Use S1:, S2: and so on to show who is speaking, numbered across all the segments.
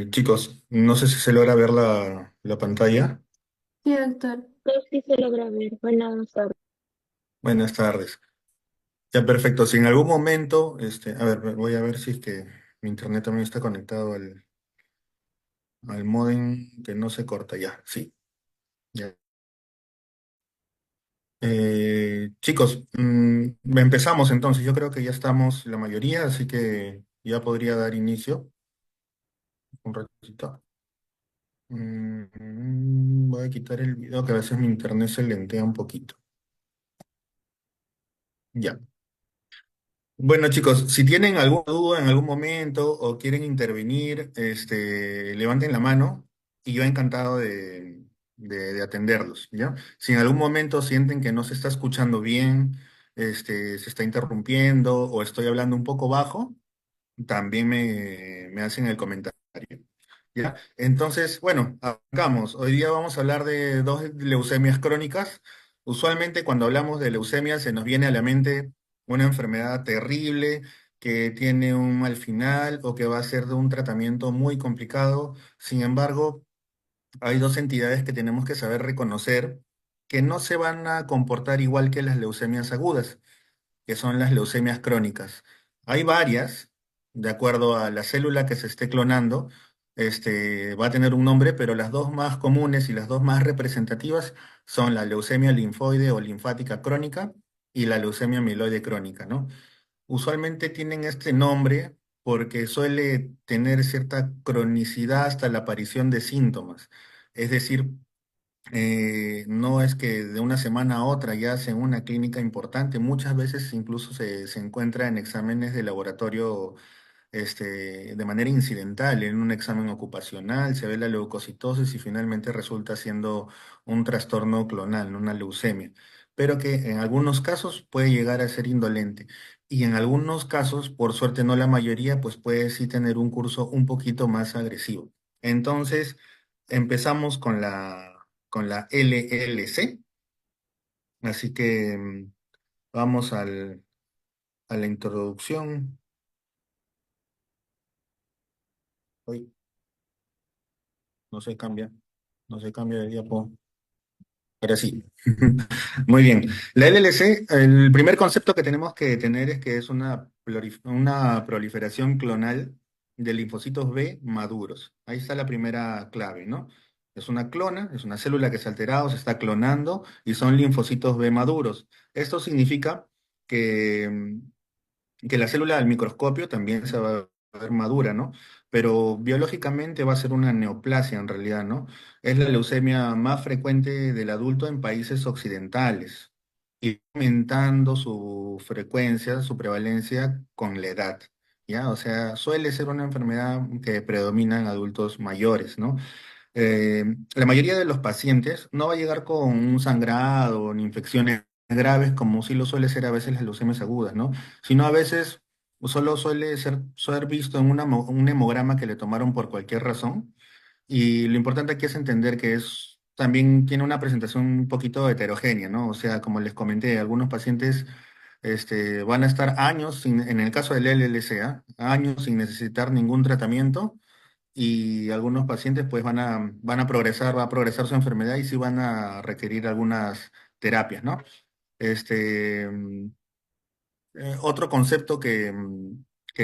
S1: Chicos, no sé si se logra ver la pantalla.
S2: Sí, doctor.
S3: Sí se logra ver. Buenas tardes.
S1: Buenas tardes. Ya, perfecto. Si en algún momento, a ver, voy a ver si es que mi internet también está conectado al módem que no se corta ya. Sí, ya. Chicos, empezamos entonces. Yo creo que ya estamos la mayoría, así que ya podría dar inicio. Un ratito. Voy a quitar el video que a veces mi internet se lentea un poquito. Ya. Bueno, chicos, si tienen alguna duda en algún momento o quieren intervenir, levanten la mano y yo encantado de atenderlos, ¿ya? Si en algún momento sienten que no se está escuchando bien, se está interrumpiendo o estoy hablando un poco bajo, también me hacen el comentario. ¿Ya? Entonces, bueno, arrancamos. Hoy día vamos a hablar de dos leucemias crónicas. Usualmente cuando hablamos de leucemia se nos viene a la mente una enfermedad terrible que tiene un mal final o que va a ser de un tratamiento muy complicado. Sin embargo, hay dos entidades que tenemos que saber reconocer que no se van a comportar igual que las leucemias agudas, que son las leucemias crónicas. Hay varias, de acuerdo a la célula que se esté clonando, va a tener un nombre, pero las dos más comunes y las dos más representativas son la leucemia linfoide o linfática crónica y la leucemia mieloide crónica, ¿no? Usualmente tienen este nombre porque suele tener cierta cronicidad hasta la aparición de síntomas. Es decir, no es que de una semana a otra ya sea una clínica importante, muchas veces incluso se encuentra en exámenes de laboratorio de manera incidental, en un examen ocupacional, se ve la leucocitosis y finalmente resulta siendo un trastorno clonal, ¿no? Una leucemia, pero que en algunos casos puede llegar a ser indolente y en algunos casos, por suerte no la mayoría, pues puede sí tener un curso un poquito más agresivo. Entonces, empezamos con la LLC, así que vamos a la introducción. Uy, no se cambia, no se cambia de diapo. Ahora sí. Muy bien. La LLC, el primer concepto que tenemos que tener es que es una proliferación clonal de linfocitos B maduros. Ahí está la primera clave, ¿no? Es una clona, es una célula que se ha alterado, se está clonando y son linfocitos B maduros. Esto significa que, que la célula al microscopio también se va a ver madura, ¿no? Pero biológicamente va a ser una neoplasia en realidad, ¿no? Es la leucemia más frecuente del adulto en países occidentales y aumentando su frecuencia, su prevalencia con la edad, ¿ya? O sea, suele ser una enfermedad que predomina en adultos mayores, ¿no? La mayoría de los pacientes no va a llegar con un sangrado ni infecciones graves como sí lo suele ser a veces las leucemias agudas, ¿no? Sino a veces solo ser visto en un hemograma que le tomaron por cualquier razón. Y lo importante aquí es entender que también tiene una presentación un poquito heterogénea, ¿no? O sea, como les comenté, algunos pacientes van a estar años, en el caso del LLCA, años sin necesitar ningún tratamiento y algunos pacientes pues van a progresar, va a progresar su enfermedad y sí van a requerir algunas terapias, ¿no? Este, mm, Otro concepto que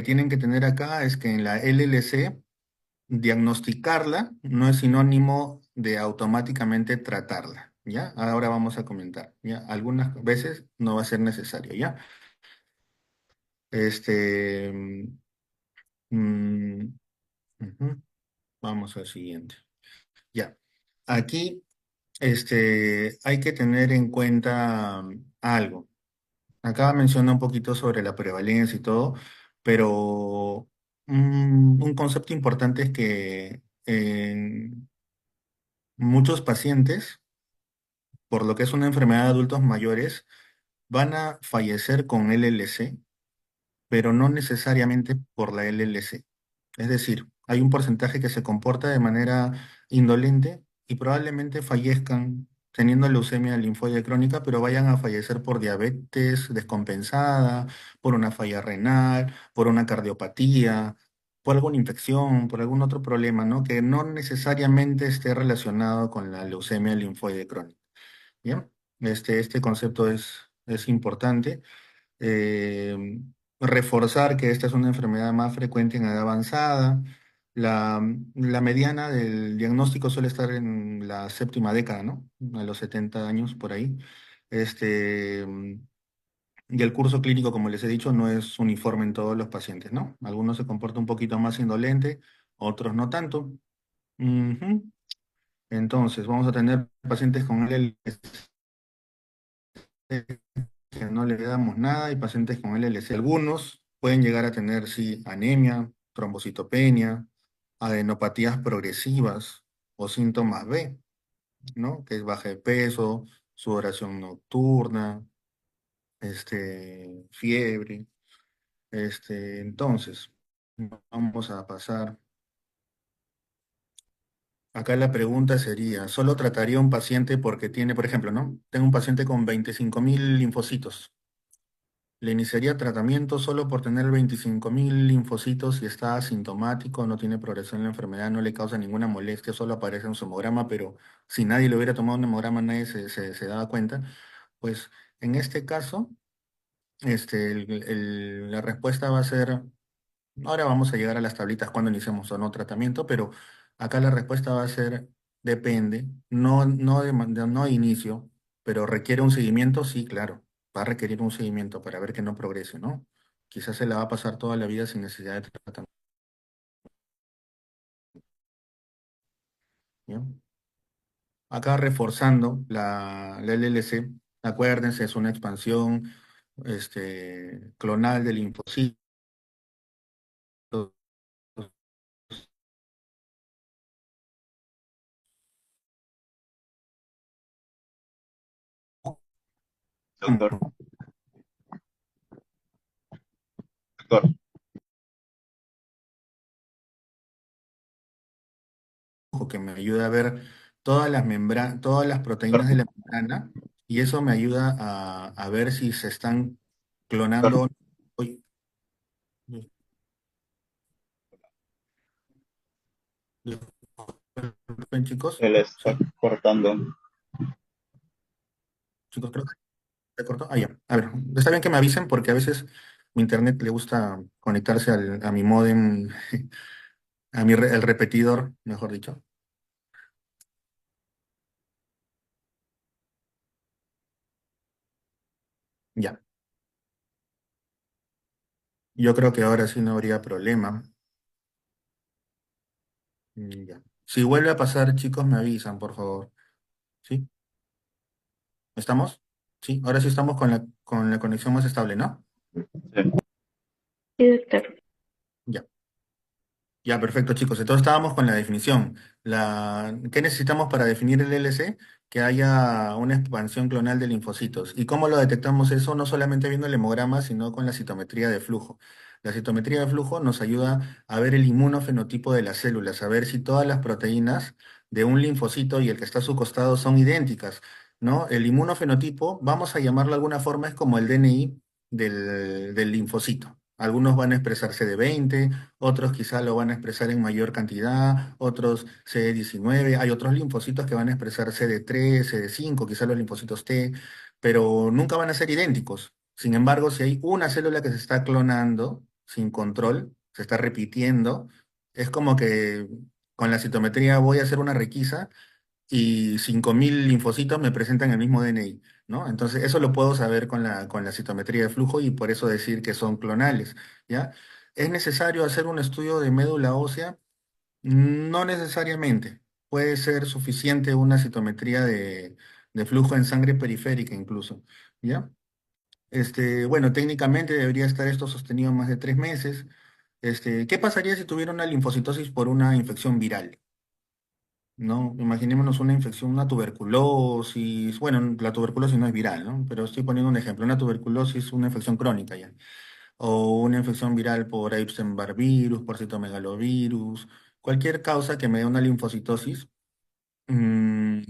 S1: tienen que tener acá es que en la LLC diagnosticarla no es sinónimo de automáticamente tratarla, ¿ya? Ahora vamos a comentar, ¿ya? Algunas veces no va a ser necesario, ¿ya? Este, mm, Ujú. Vamos al siguiente. Ya. Aquí hay que tener en cuenta algo. Acá menciona un poquito sobre la prevalencia y todo, pero un concepto importante es que en muchos pacientes, por lo que es una enfermedad de adultos mayores, van a fallecer con LLC, pero no necesariamente por la LLC. Es decir, hay un porcentaje que se comporta de manera indolente y probablemente fallezcan teniendo leucemia linfoide crónica, pero vayan a fallecer por diabetes descompensada, por una falla renal, por una cardiopatía, por alguna infección, por algún otro problema, ¿no? Que no necesariamente esté relacionado con la leucemia linfoide crónica. ¿Bien? Este concepto es importante. eh, Reforzar que esta es una enfermedad más frecuente en edad avanzada. La, la mediana del diagnóstico suele estar en la séptima década, ¿no? A los 70 años por ahí. Este, y el curso clínico, como les he dicho, no es uniforme en todos los pacientes, ¿no? Algunos se comportan un poquito más indolente, otros no tanto. Ujú. Entonces, vamos a tener pacientes con LLC que no le damos nada y pacientes con LLC. Algunos pueden llegar a tener, sí, anemia, trombocitopenia, adenopatías progresivas o síntomas B, ¿no? Que es baja de peso, sudoración nocturna, fiebre. Entonces, vamos a pasar. Acá la pregunta sería, ¿solo trataría a un paciente porque tiene, por ejemplo, ¿no? Tengo un paciente con 25.000 linfocitos. Le iniciaría tratamiento solo por tener 25.000 linfocitos y está asintomático, no tiene progresión en la enfermedad, no le causa ninguna molestia, solo aparece en su hemograma, pero si nadie le hubiera tomado un hemograma, nadie se daba cuenta. Pues en este caso, la respuesta va a ser, ahora vamos a llegar a las tablitas cuando iniciemos o no tratamiento, pero acá la respuesta va a ser, depende, no de inicio, pero requiere un seguimiento, sí, claro, va a requerir un seguimiento para ver que no progrese, ¿no? Quizás se la va a pasar toda la vida sin necesidad de tratamiento. ¿Bien? Acá reforzando la LLC, acuérdense, es una expansión clonal del linfocito.
S2: Doctor, doctor,
S1: Que me ayuda a ver todas las proteínas de
S2: doctor,
S1: la membrana y eso me ayuda a ver si se están
S2: doctor,
S1: clonando. Uy, disculpen, chicos.
S2: se le está
S1: Sí,
S2: cortando.
S1: chicos, creo que se cortó. Ah, ya. A ver, está bien que me avisen porque a veces mi internet le gusta conectarse a mi módem, el repetidor, mejor dicho. Ya. Yo creo que ahora sí no habría problema. Ya. Si vuelve a pasar, chicos, me avisan, por favor. ¿Sí? ¿Estamos? Sí, ahora sí estamos con la conexión más estable, ¿no?
S2: Sí,
S3: Sí, doctor.
S1: Ya. Ya, perfecto, chicos. Entonces estábamos con la definición. ¿Qué necesitamos para definir el LC? Que haya una expansión clonal de linfocitos. ¿Y cómo lo detectamos eso? No solamente viendo el hemograma, sino con la citometría de flujo. La citometría de flujo nos ayuda a ver el inmunofenotipo de las células, a ver si todas las proteínas de un linfocito y el que está a su costado son idénticas, ¿no? El inmunofenotipo, vamos a llamarlo de alguna forma, es como el DNI del linfocito. Algunos van a expresar CD20, otros quizá lo van a expresar en mayor cantidad, otros CD19, hay otros linfocitos que van a expresar CD3, CD5, quizá los linfocitos T, pero nunca van a ser idénticos. Sin embargo, si hay una célula que se está clonando sin control, se está repitiendo, es como que con la citometría voy a hacer una requisa y 5.000 linfocitos me presentan el mismo DNI, ¿no? Entonces, eso lo puedo saber con la citometría de flujo y por eso decir que son clonales, ¿ya? ¿Es necesario hacer un estudio de médula ósea? No necesariamente. Puede ser suficiente una citometría de flujo en sangre periférica incluso, ¿ya? Bueno, técnicamente debería estar esto sostenido más de 3 meses. ¿Qué pasaría si tuviera una linfocitosis por una infección viral? ¿No? Imaginémonos una infección, una tuberculosis, bueno, la tuberculosis no es viral, ¿no? Pero estoy poniendo un ejemplo, una tuberculosis, una infección crónica ya, o una infección viral por Epstein-Barr virus, por citomegalovirus, cualquier causa que me dé una linfocitosis,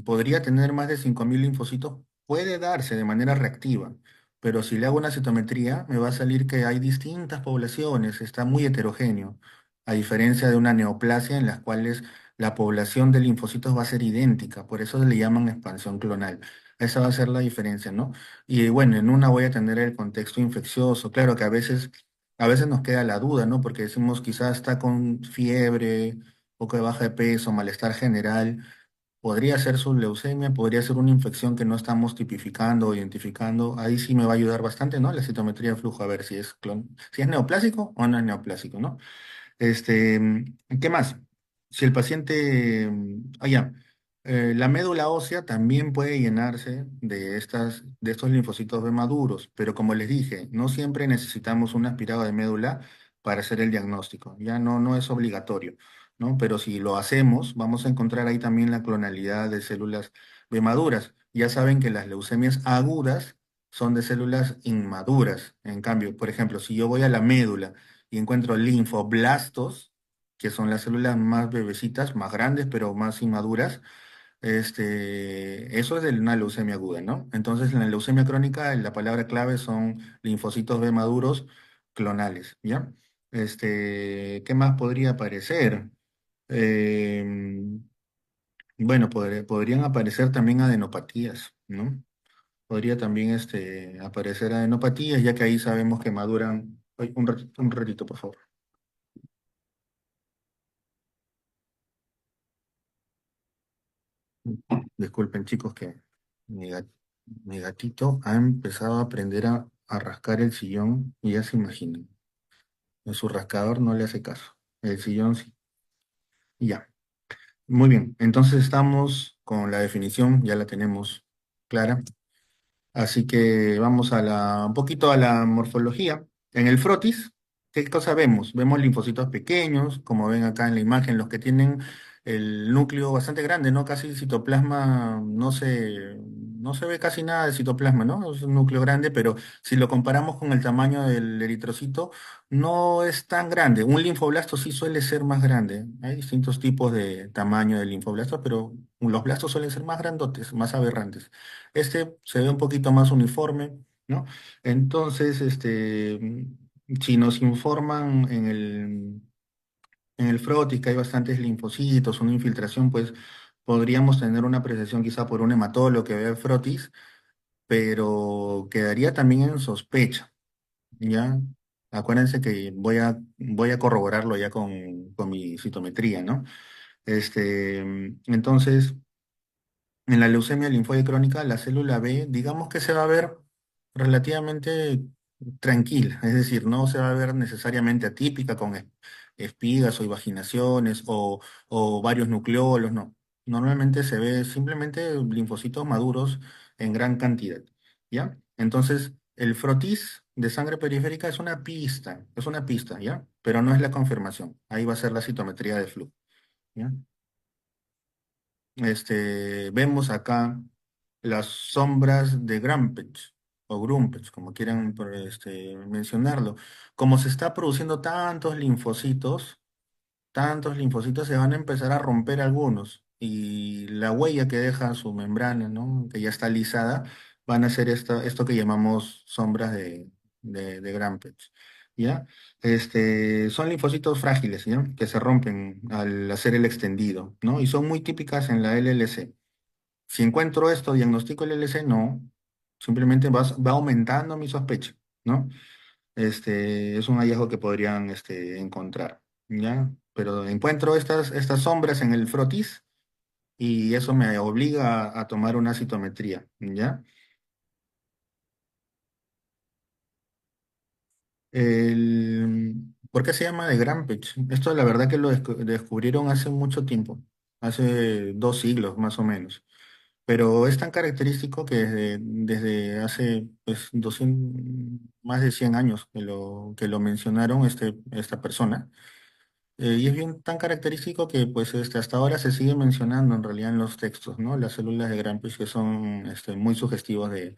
S1: podría tener más de 5.000 linfocitos, puede darse de manera reactiva, pero si le hago una citometría, me va a salir que hay distintas poblaciones, está muy heterogéneo. a diferencia de una neoplasia en las cuales la población de linfocitos va a ser idéntica, por eso le llaman expansión clonal. Esa va a ser la diferencia, ¿no? Y bueno, en una voy a tener el contexto infeccioso. Claro que a veces nos queda la duda, ¿no? Porque decimos quizás está con fiebre, poco de baja de peso, malestar general. Podría ser su leucemia, podría ser una infección que no estamos tipificando o identificando. Ahí sí me va a ayudar bastante, ¿no? La citometría de flujo, a ver si es neoplásico o no es neoplásico, ¿no? ¿Qué más? Si el paciente, ya, la médula ósea también puede llenarse de estos linfocitos B maduros, pero como les dije, no siempre necesitamos un aspirado de médula para hacer el diagnóstico, ya no es obligatorio, ¿no? Pero si lo hacemos, vamos a encontrar ahí también la clonalidad de células B maduras. Ya saben que las leucemias agudas son de células inmaduras. En cambio, por ejemplo, si yo voy a la médula, y encuentro linfoblastos, que son las células más bebecitas, más grandes, pero más inmaduras. Eso es de una leucemia aguda, ¿no? Entonces, en la leucemia crónica, la palabra clave son linfocitos B maduros clonales, ¿ya? ¿Qué más podría aparecer? Eh, bueno, podrían aparecer también adenopatías, ¿no? Podría también aparecer adenopatías, ya que ahí sabemos que maduran. Ay, un ratito, por favor. Disculpen, chicos, que mi, gat- mi gatito ha empezado a aprender a rascar el sillón y ya se imaginan. En su rascador no le hace caso. El sillón sí. Y ya. Muy bien. Entonces estamos con la definición, ya la tenemos clara. Así que vamos un poquito a la morfología. En el frotis, ¿qué cosa vemos? Vemos linfocitos pequeños, como ven acá en la imagen, los que tienen el núcleo bastante grande, ¿no? Casi el citoplasma, no se ve casi nada de citoplasma, ¿no? Es un núcleo grande, pero si lo comparamos con el tamaño del eritrocito, no es tan grande. Un linfoblasto sí suele ser más grande. Hay distintos tipos de tamaño de linfoblastos, pero los blastos suelen ser más grandotes, más aberrantes. Este se ve un poquito más uniforme, ¿no? Entonces, si nos informan en el frotis que hay bastantes linfocitos, una infiltración, pues podríamos tener una apreciación quizá por un hematólogo que vea el frotis, pero quedaría también en sospecha, ¿ya? Acuérdense que voy a corroborarlo ya con mi citometría, ¿no? Entonces, en la leucemia linfoide crónica, la célula B, digamos que se va a ver relativamente tranquila, es decir, no se va a ver necesariamente atípica con espigas o invaginaciones o varios nucleolos, no. Normalmente se ve simplemente linfocitos maduros en gran cantidad, ¿ya? Entonces, el frotis de sangre periférica es una pista, ¿ya? Pero no es la confirmación. Ahí va a ser la citometría de flujo, ¿ya? Vemos acá las sombras de Grampech o Grumpech, como quieran mencionarlo. Como se está produciendo tantos linfocitos se van a empezar a romper algunos y la huella que deja su membrana, ¿no? Que ya está lisada, van a ser esto que llamamos sombras de Grampech, ¿ya? Son linfocitos frágiles, ¿ya? Que se rompen al hacer el extendido, ¿no? Y son muy típicas en la LLC. Si encuentro esto, diagnostico el LLC, no. Simplemente va aumentando mi sospecha, ¿no? Es un hallazgo que podrían encontrar, ¿ya? Pero encuentro estas sombras en el frotis y eso me obliga a tomar una citometría, ¿ya? ¿Por qué se llama de Grampech? Esto la verdad que lo descubrieron hace mucho tiempo, hace 2 siglos más o menos. Pero es tan característico que desde hace pues, más de 100 años que lo mencionaron esta persona. Y es bien tan característico que pues hasta ahora se sigue mencionando en realidad en los textos, ¿no? Las células de Gram-Pitch que son muy sugestivas de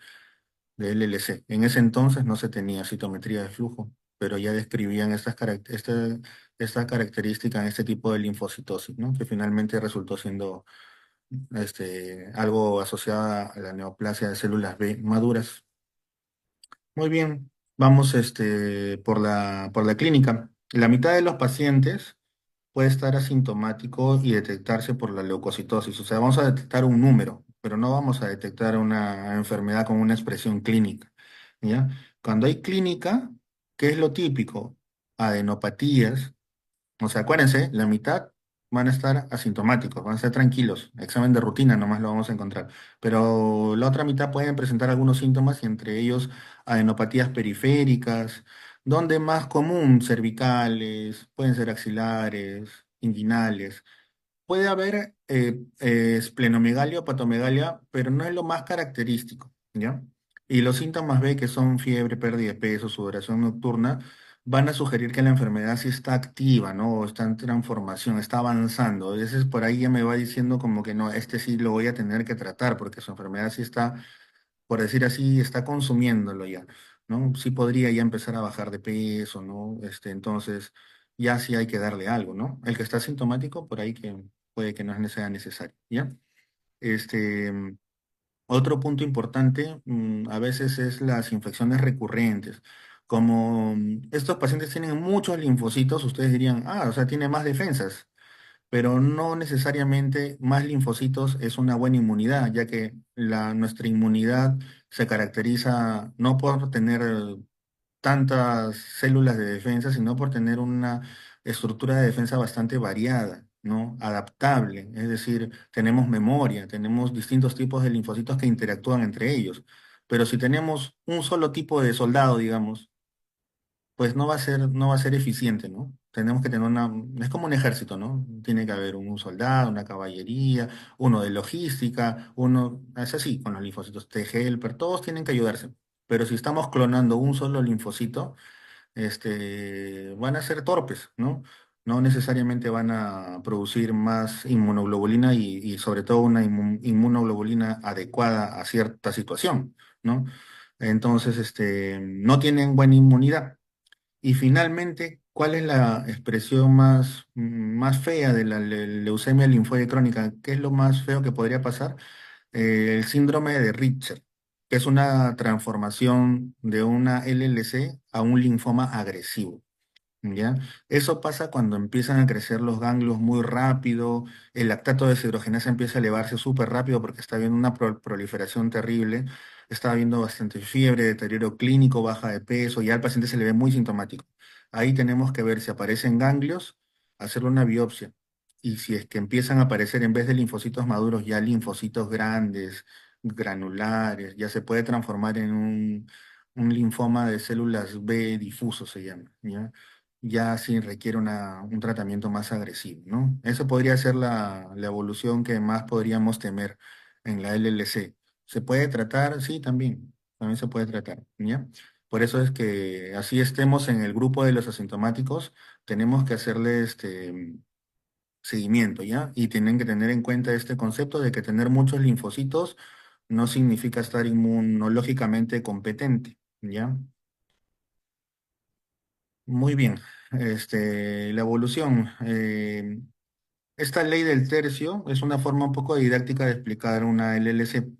S1: LLC. En ese entonces no se tenía citometría de flujo, pero ya describían esta característica en este tipo de linfocitosis, ¿no? Que finalmente resultó siendo algo asociado a la neoplasia de células B maduras. Muy bien, vamos por la clínica. La mitad de los pacientes puede estar asintomático y detectarse por la leucocitosis. O sea, vamos a detectar un número, pero no vamos a detectar una enfermedad con una expresión clínica, ¿ya? Cuando hay clínica, ¿qué es lo típico? Adenopatías, o sea, acuérdense, la mitad van a estar asintomáticos, van a estar tranquilos. Examen de rutina nomás lo vamos a encontrar. Pero la otra mitad pueden presentar algunos síntomas y entre ellos adenopatías periféricas, donde más común cervicales, pueden ser axilares, inguinales. Puede haber esplenomegalia o patomegalia, pero no es lo más característico, ¿ya? Y los síntomas B, que son fiebre, pérdida de peso, sudoración nocturna, van a sugerir que la enfermedad sí está activa, ¿no? O está en transformación, está avanzando. A veces por ahí ya me va diciendo como que no, este sí lo voy a tener que tratar porque su enfermedad sí está, por decir así, está consumiéndolo ya, ¿no? Sí podría ya empezar a bajar de peso, ¿no? Entonces ya sí hay que darle algo, ¿no? El que está sintomático, por ahí que puede que no sea necesario, ¿ya? Este, otro punto importante, a veces es las infecciones recurrentes. Como estos pacientes tienen muchos linfocitos, ustedes dirían, ah, o sea, tiene más defensas, pero no necesariamente más linfocitos es una buena inmunidad, ya que nuestra inmunidad se caracteriza no por tener tantas células de defensa, sino por tener una estructura de defensa bastante variada, ¿no? Adaptable, es decir, tenemos memoria, tenemos distintos tipos de linfocitos que interactúan entre ellos. Pero si tenemos un solo tipo de soldado, digamos, pues no va a ser eficiente, ¿no? Tenemos que tener es como un ejército, ¿no? Tiene que haber un soldado, una caballería, uno de logística, uno, es así, con los linfocitos T-helper, todos tienen que ayudarse. Pero si estamos clonando un solo linfocito, van a ser torpes, ¿no? No necesariamente van a producir más inmunoglobulina y sobre todo una inmunoglobulina adecuada a cierta situación, ¿no? Entonces, no tienen buena inmunidad. Y finalmente, ¿cuál es la expresión más fea de la leucemia linfoide crónica? ¿Qué es lo más feo que podría pasar? El síndrome de Richter, que es una transformación de una LLC a un linfoma agresivo. ¿Ya? Eso pasa cuando empiezan a crecer los ganglios muy rápido, el lactato de deshidrogenasa empieza a elevarse súper rápido porque está habiendo una proliferación terrible, está habiendo bastante fiebre, deterioro clínico, baja de peso, ya al paciente se le ve muy sintomático. Ahí tenemos que ver si aparecen ganglios, hacerle una biopsia. Y si es que empiezan a aparecer en vez de linfocitos maduros, ya linfocitos grandes, granulares, ya se puede transformar en un linfoma de células B difuso, se llama, ¿ya? Ya sí requiere un tratamiento más agresivo, ¿no? Eso podría ser la evolución que más podríamos temer en la LLC. ¿Se puede tratar? Sí, también se puede tratar, ¿ya? Por eso es que así estemos en el grupo de los asintomáticos, tenemos que hacerle seguimiento, ¿ya? Y tienen que tener en cuenta este concepto de que tener muchos linfocitos no significa estar inmunológicamente competente, ¿ya? Muy bien. La evolución. Esta ley del tercio es una forma un poco didáctica de explicar una LLC.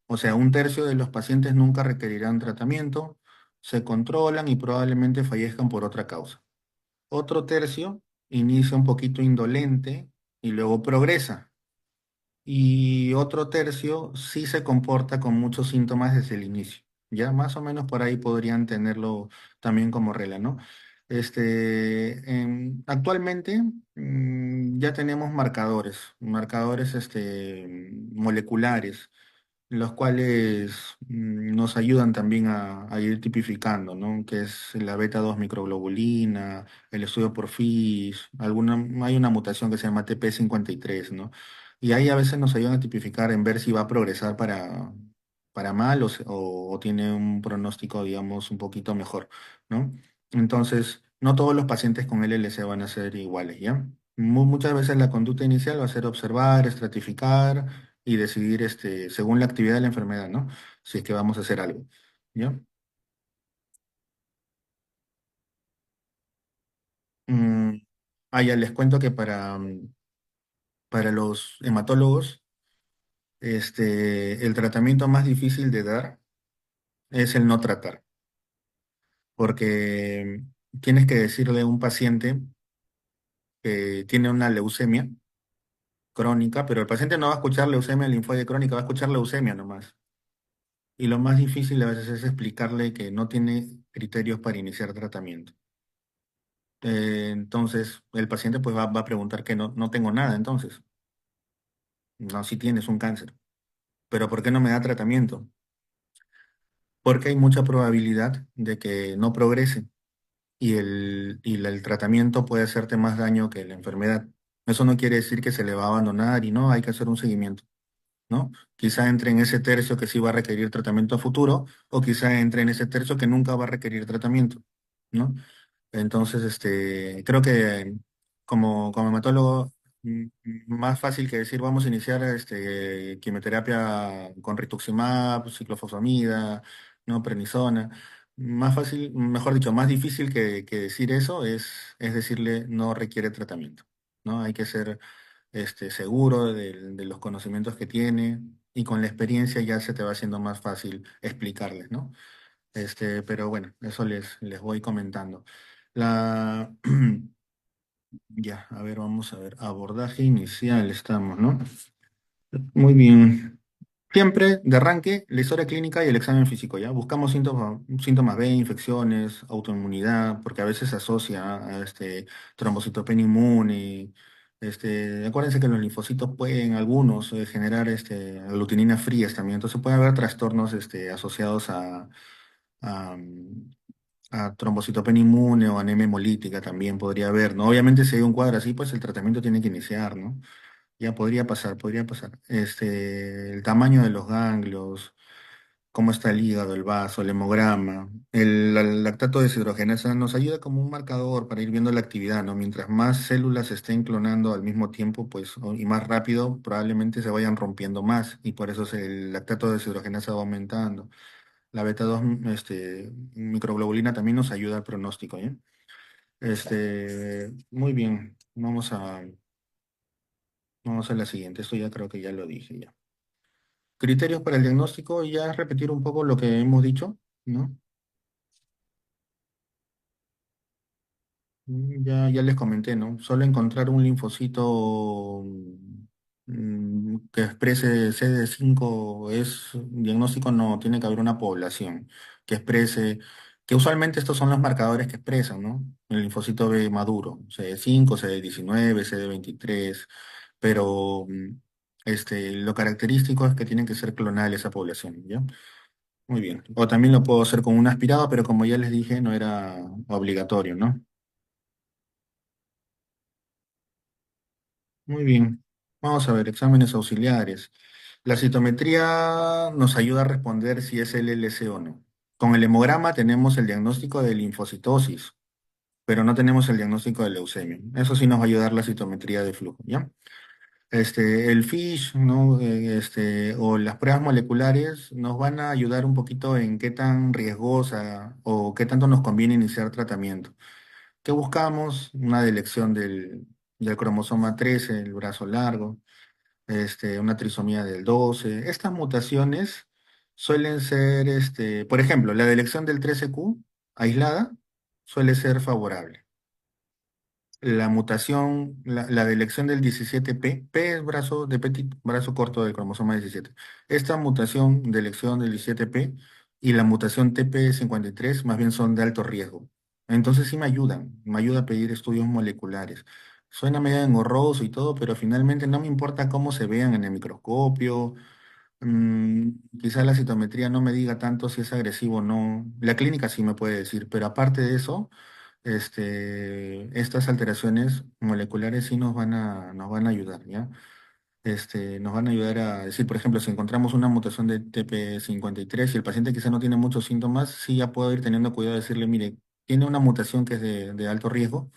S1: O sea, un tercio de los pacientes nunca requerirán tratamiento, se controlan y probablemente fallezcan por otra causa. Otro tercio inicia un poquito indolente y luego progresa. Y otro tercio sí se comporta con muchos síntomas desde el inicio. Ya más o menos por ahí podrían tenerlo también como regla, ¿no? Actualmente ya tenemos marcadores moleculares los cuales nos ayudan también a ir tipificando, ¿no? Que es la beta 2 microglobulina, el estudio por FIS, hay una mutación que se llama TP53, ¿no? Y ahí a veces nos ayudan a tipificar en ver si va a progresar para mal o tiene un pronóstico, digamos, un poquito mejor, ¿no? Entonces, no todos los pacientes con LLC van a ser iguales, ¿ya? Muchas veces la conducta inicial va a ser observar, estratificar y decidir según la actividad de la enfermedad, ¿no? Si es que vamos a hacer algo. ¿Ya? Mm, ya les cuento que para los hematólogos, el tratamiento más difícil de dar es el no tratar, porque tienes que decirle a un paciente que tiene una leucemia crónica, pero el paciente no va a escuchar leucemia linfoide crónica, va a escuchar leucemia nomás. Y lo más difícil a veces es explicarle que no tiene criterios para iniciar tratamiento. Entonces, el paciente pues va a preguntar que no tengo nada, entonces, no, si tienes un cáncer, pero ¿por qué no me da tratamiento? Porque hay mucha probabilidad de que no progrese y el tratamiento puede hacerte más daño que la enfermedad. Eso no quiere decir que se le va a abandonar y no, hay que hacer un seguimiento, ¿no? Quizá entre en ese tercio que sí va a requerir tratamiento a futuro o quizá entre en ese tercio que nunca va a requerir tratamiento, ¿no? Entonces, creo que como hematólogo, más fácil que decir vamos a iniciar quimioterapia con rituximab, ciclofosfamida, no prednisona. Más fácil, mejor dicho, más difícil que decir eso es decirle no requiere tratamiento, ¿no? Hay que ser seguro de los conocimientos que tiene y con la experiencia ya se te va haciendo más fácil explicarles, ¿no? Pero bueno, eso les voy comentando. La, ya, a ver, vamos a ver. Abordaje inicial estamos, ¿no? Muy bien. Siempre de arranque, la historia clínica y el examen físico, ¿ya? Buscamos síntomas B, infecciones, autoinmunidad, porque a veces se asocia a trombocitopenia inmune. Acuérdense que los linfocitos pueden, algunos, generar aglutininas frías también. Entonces puede haber trastornos asociados a, a trombocitopenia inmune o anemia hemolítica también podría haber, ¿no? Obviamente si hay un cuadro así, pues el tratamiento tiene que iniciar, ¿no? Ya podría pasar, podría pasar. El tamaño de los ganglios, cómo está el hígado, el vaso, el hemograma, el lactato deshidrogenasa nos ayuda como un marcador para ir viendo la actividad, ¿no? Mientras más células se estén clonando al mismo tiempo, pues, y más rápido, probablemente se vayan rompiendo más y por eso el lactato deshidrogenasa va aumentando. La beta 2 microglobulina también nos ayuda al pronóstico, ¿ya? Muy bien, vamos a la siguiente. Esto ya creo que ya lo dije ya. Criterios para el diagnóstico, ya es repetir un poco lo que hemos dicho, ¿no? Ya les comenté, ¿no? Solo encontrar un linfocito que exprese CD5 es diagnóstico, no, tiene que haber una población que exprese, que usualmente estos son los marcadores que expresan, ¿no? El linfocito B maduro, CD5, CD19, CD23, pero lo característico es que tienen que ser clonal esa población, ¿ya? Muy bien. O también lo puedo hacer con un aspirado, pero como ya les dije, no era obligatorio, ¿no? Muy bien. Vamos a ver, exámenes auxiliares. La citometría nos ayuda a responder si es el LC o no. Con el hemograma tenemos el diagnóstico de linfocitosis, pero no tenemos el diagnóstico de leucemia. Eso sí nos va a ayudar la citometría de flujo, ¿ya? El FISH, ¿no? O las pruebas moleculares nos van a ayudar un poquito en qué tan riesgosa o qué tanto nos conviene iniciar tratamiento. ¿Qué buscamos? Una delección del cromosoma 13, el brazo largo, una trisomía del 12. Estas mutaciones suelen ser, por ejemplo, la delección del 13q aislada suele ser favorable. La mutación, la delección del 17p, P es brazo de petit, brazo corto del cromosoma 17. Esta mutación, delección del 17p y la mutación TP53 más bien son de alto riesgo. Entonces sí me ayuda a pedir estudios moleculares. Suena medio engorroso y todo, pero finalmente no me importa cómo se vean en el microscopio. Quizá la citometría no me diga tanto si es agresivo o no. La clínica sí me puede decir, pero aparte de eso estas alteraciones moleculares sí nos van a ayudar, ¿ya? Nos van a ayudar a decir, por ejemplo, si encontramos una mutación de TP53 y el paciente quizá no tiene muchos síntomas, sí ya puedo ir teniendo cuidado de decirle, mire, tiene una mutación que es de alto riesgo,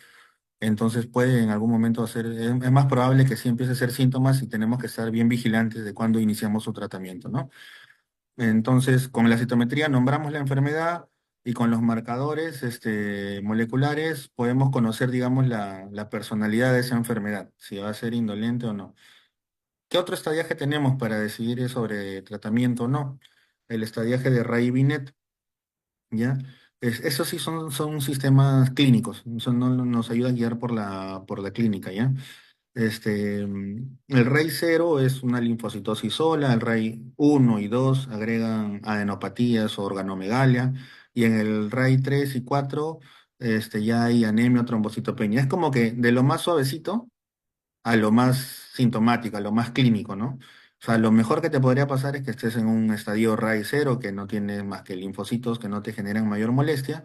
S1: entonces puede en algún momento es más probable que sí empiece a hacer síntomas y tenemos que estar bien vigilantes de cuando iniciamos su tratamiento, ¿no? Entonces, con la citometría nombramos la enfermedad y con los marcadores moleculares podemos conocer, digamos, la personalidad de esa enfermedad, si va a ser indolente o no. ¿Qué otro estadiaje tenemos para decidir sobre tratamiento o no? El estadiaje de Ray-Binet, ¿ya? Esos sí son sistemas clínicos, nos ayuda a guiar por la clínica, ¿ya? El RAI 0 es una linfocitosis sola, el RAI 1 y 2 agregan adenopatías o organomegalia, y en el RAI 3 y 4 ya hay anemia o trombocitopenia. Es como que de lo más suavecito a lo más sintomático, a lo más clínico, ¿no? O sea, lo mejor que te podría pasar es que estés en un estadio RAI 0, que no tienes más que linfocitos que no te generan mayor molestia,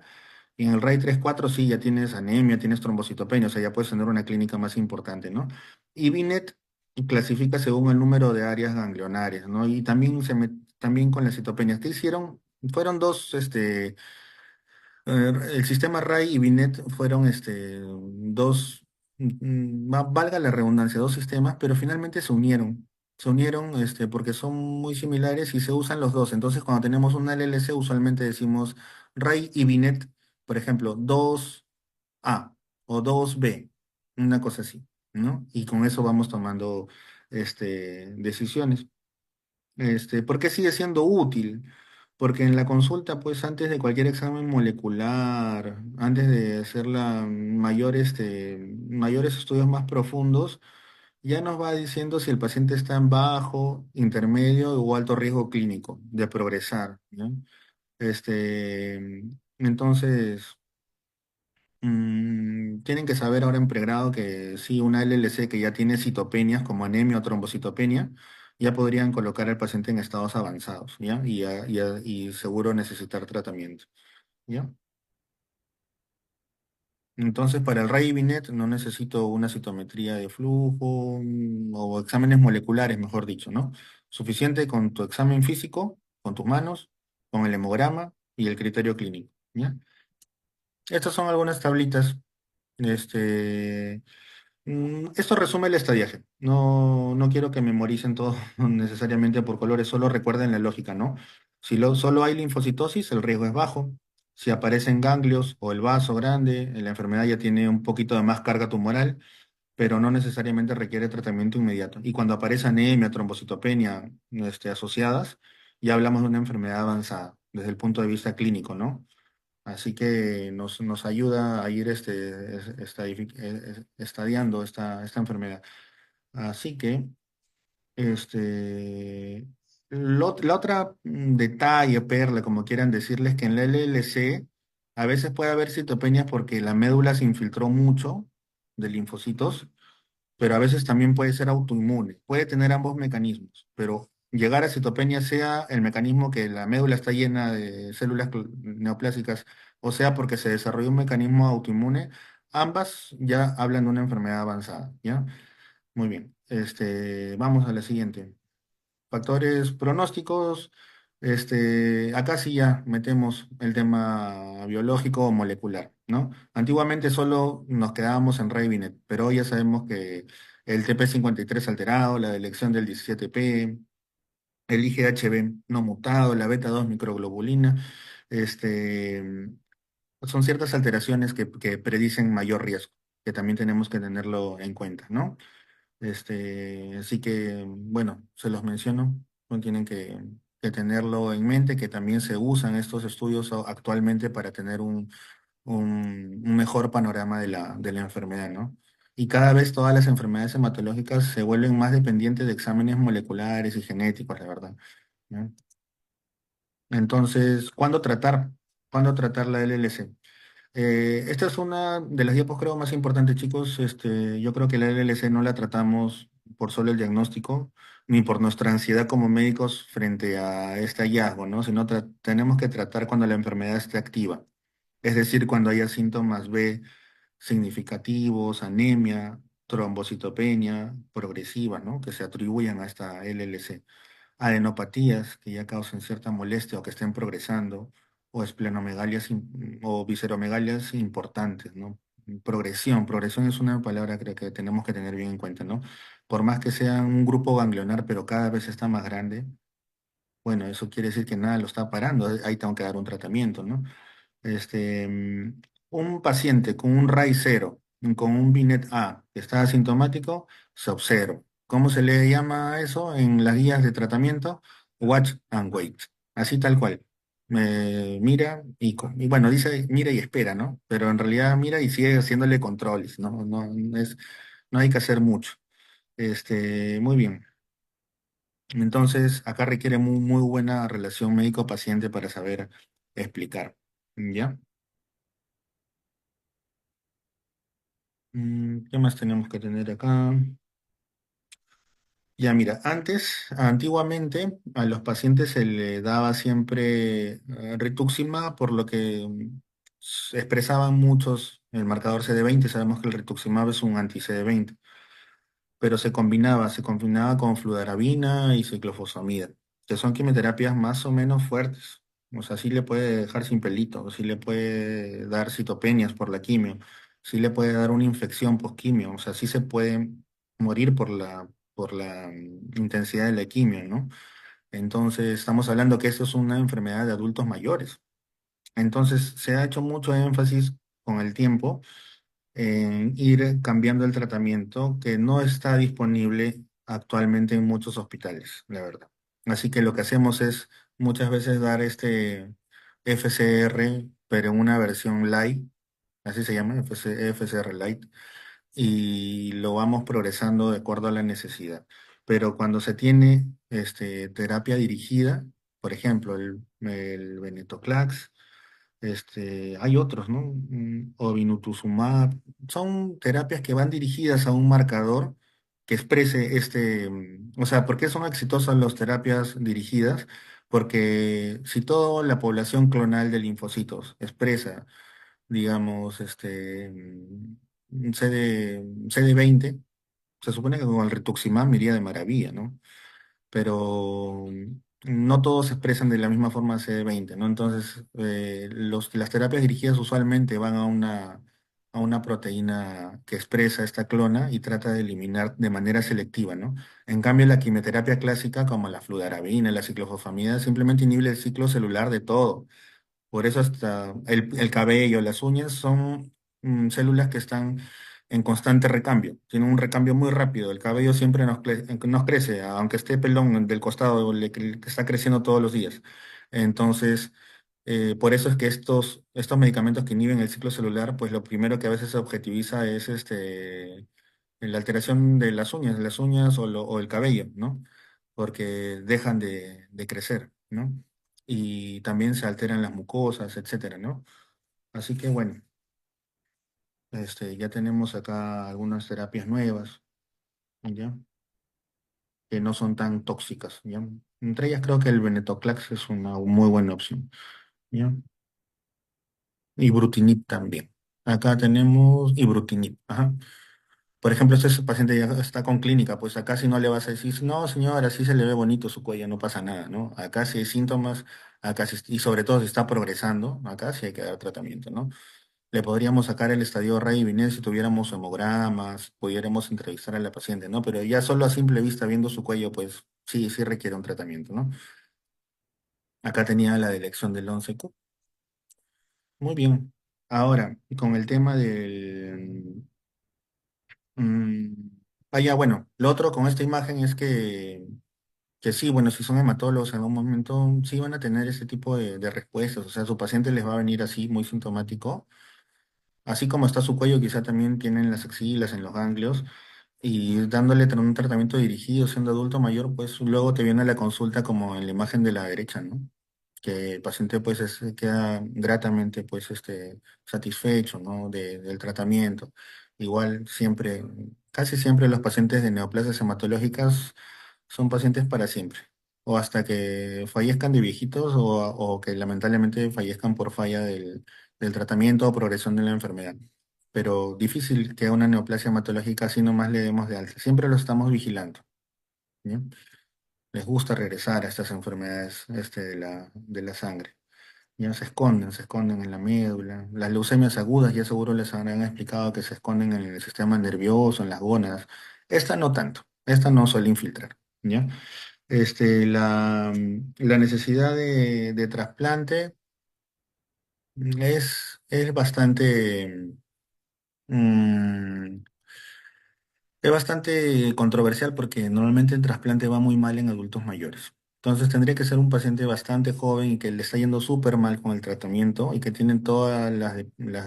S1: y en el RAI 3-4 sí, ya tienes anemia, tienes trombocitopenia, o sea, ya puedes tener una clínica más importante, ¿no? Y Binet clasifica según el número de áreas ganglionarias, ¿no? Y también también con las citopenias. ¿Qué hicieron? Fueron dos, el sistema RAI y Binet fueron dos, valga la redundancia, dos sistemas, pero finalmente se unieron. Se unieron porque son muy similares y se usan los dos. Entonces, cuando tenemos una LLC, usualmente decimos RAI y Binet, por ejemplo, 2A o 2B, una cosa así, ¿no? Y con eso vamos tomando decisiones. ¿Por qué sigue siendo útil? Porque en la consulta, pues antes de cualquier examen molecular, antes de hacer mayores estudios más profundos, ya nos va diciendo si el paciente está en bajo, intermedio o alto riesgo clínico de progresar, ¿no? Entonces, tienen que saber ahora en pregrado que sí, una LLC que ya tiene citopenias como anemia o trombocitopenia, ya podrían colocar al paciente en estados avanzados, ¿ya? Y seguro necesitar tratamiento, ¿ya? Entonces, para el RAI Binet no necesito una citometría de flujo o exámenes moleculares, mejor dicho, ¿no? Suficiente con tu examen físico, con tus manos, con el hemograma y el criterio clínico, ¿ya? Estas son algunas tablitas. Este, Esto resume el estadiaje. No quiero que memoricen todo necesariamente por colores, solo recuerden la lógica, ¿no? Si solo hay linfocitosis, el riesgo es bajo. Si aparecen ganglios o el vaso grande, la enfermedad ya tiene un poquito de más carga tumoral, pero no necesariamente requiere tratamiento inmediato. Y cuando aparece anemia, trombocitopenia, asociadas, ya hablamos de una enfermedad avanzada desde el punto de vista clínico, ¿no? Así que nos ayuda a ir estadiando esta enfermedad. Así que, la otra detalle, perla, como quieran decirles, que en la LLC a veces puede haber citopenias porque la médula se infiltró mucho de linfocitos, pero a veces también puede ser autoinmune. Puede tener ambos mecanismos, pero llegar a citopenia sea el mecanismo que la médula está llena de células neoplásicas, o sea porque se desarrolló un mecanismo autoinmune, ambas ya hablan de una enfermedad avanzada, ¿ya? Muy bien. Vamos a la siguiente. Factores pronósticos. Acá sí ya metemos el tema biológico o molecular, ¿no? Antiguamente solo nos quedábamos en Ravenet, pero hoy ya sabemos que el TP53 alterado, la delección del 17P, el IgHB no mutado, la beta 2 microglobulina, este, son ciertas alteraciones que predicen mayor riesgo, que también tenemos que tenerlo en cuenta, ¿no? Así que, bueno, se los menciono, no tienen que tenerlo en mente, que también se usan estos estudios actualmente para tener un mejor panorama de la enfermedad, ¿no? Y cada vez todas las enfermedades hematológicas se vuelven más dependientes de exámenes moleculares y genéticos, la verdad, ¿no? Entonces, ¿cuándo tratar? ¿Cuándo tratar la LLC? Esta es una de las diapos creo más importantes, chicos. Yo creo que la LLC no la tratamos por solo el diagnóstico, ni por nuestra ansiedad como médicos frente a este hallazgo, ¿no? Sino tenemos que tratar cuando la enfermedad esté activa. Es decir, cuando haya síntomas B significativos, anemia, trombocitopenia progresiva, ¿no? Que se atribuyan a esta LLC, adenopatías que ya causen cierta molestia o que estén progresando, o esplenomegalias o visceromegalias importantes, ¿no? Progresión es una palabra que tenemos que tener bien en cuenta, ¿no? Por más que sea un grupo ganglionar, pero cada vez está más grande, bueno, eso quiere decir que nada lo está parando, ahí tengo que dar un tratamiento, ¿no? Un paciente con un RAI 0, con un Binet A, que está asintomático, se observa. ¿Cómo se le llama a eso en las guías de tratamiento? Watch and wait. Así tal cual. mira y bueno, dice mira y espera, ¿no? Pero en realidad mira y sigue haciéndole controles, ¿no? No hay que hacer mucho. Muy bien. Entonces, acá requiere muy buena relación médico-paciente para saber explicar. ¿Ya? ¿Qué más tenemos que tener acá? Ya, mira, antiguamente, a los pacientes se le daba siempre rituximab, por lo que se expresaban muchos el marcador CD20. Sabemos que el rituximab es un anti-CD20, pero se combinaba con fludarabina y ciclofosfamida, que son quimioterapias más o menos fuertes. O sea, sí le puede dejar sin pelito, sí le puede dar citopenias por la quimio, sí le puede dar una infección post-quimio, o sea, sí se puede morir por la intensidad de la quimio, ¿no? Entonces, estamos hablando que esto es una enfermedad de adultos mayores. Entonces, se ha hecho mucho énfasis con el tiempo en ir cambiando el tratamiento que no está disponible actualmente en muchos hospitales, la verdad. Así que lo que hacemos es muchas veces dar este FCR, pero en una versión light, así se llama, FCR light, y lo vamos progresando de acuerdo a la necesidad. Pero cuando se tiene terapia dirigida, por ejemplo, el venetoclax, hay otros, ¿no? Ovinutuzumab. Son terapias que van dirigidas a un marcador que exprese o sea, ¿por qué son exitosas las terapias dirigidas? Porque si toda la población clonal de linfocitos expresa, digamos, CD20, se supone que con el rituximab me iría de maravilla, ¿no? Pero no todos se expresan de la misma forma CD20, ¿no? Entonces, las terapias dirigidas usualmente van a una proteína que expresa esta clona y trata de eliminar de manera selectiva, ¿no? En cambio, la quimioterapia clásica, como la fludarabina, la ciclofosfamida, simplemente inhibe el ciclo celular de todo. Por eso hasta el cabello, las uñas son células que están en constante recambio. Tienen un recambio muy rápido. El cabello siempre nos crece, aunque esté pelón del costado, que está creciendo todos los días. Entonces, por eso es que estos medicamentos que inhiben el ciclo celular, pues lo primero que a veces se objetiviza es la alteración de las uñas o el cabello, ¿no? Porque dejan de crecer, ¿no? Y también se alteran las mucosas, etcétera, ¿no? Así que bueno, ya tenemos acá algunas terapias nuevas, ¿ya? Que no son tan tóxicas, ¿ya? Entre ellas creo que el venetoclax es una muy buena opción, ¿ya? Y Brutinib también. Acá tenemos Ibrutinib, ajá. Por ejemplo, este paciente ya está con clínica, pues acá si no le vas a decir, no, señora, sí se le ve bonito su cuello, no pasa nada, ¿no? Acá si hay síntomas, y sobre todo si está progresando, acá sí hay que dar tratamiento, ¿no? Le podríamos sacar el estadio Ray y Vinel si tuviéramos hemogramas, pudiéramos entrevistar a la paciente, ¿no? Pero ya solo a simple vista viendo su cuello, pues sí requiere un tratamiento, ¿no? Acá tenía la elección del 11Q. Muy bien. Ahora, con el tema del... mm, ya, bueno, lo otro con esta imagen es que sí, bueno, si son hematólogos en algún momento, sí van a tener ese tipo de respuestas. O sea, su paciente les va a venir así, muy sintomático. Así como está su cuello, quizá también tienen las axilas, en los ganglios, y dándole un tratamiento dirigido, siendo adulto mayor, pues luego te viene la consulta como en la imagen de la derecha, ¿no? Que el paciente pues queda gratamente pues satisfecho, ¿no? Del tratamiento. Igual siempre, casi siempre los pacientes de neoplasias hematológicas son pacientes para siempre, o hasta que fallezcan de viejitos o que lamentablemente fallezcan por falla del tratamiento o progresión de la enfermedad. Pero difícil que a una neoplasia hematológica así nomás le demos de alta. Siempre lo estamos vigilando. ¿Ya? Les gusta regresar a estas enfermedades de la sangre. Ya se esconden en la médula. Las leucemias agudas ya seguro les habrán explicado que se esconden en el sistema nervioso, en las gónadas. Esta no tanto, esta no suele infiltrar. ¿Ya? La necesidad de trasplante es mm, es bastante controversial porque normalmente el trasplante va muy mal en adultos mayores. Entonces tendría que ser un paciente bastante joven y que le está yendo súper mal con el tratamiento y que tienen todas las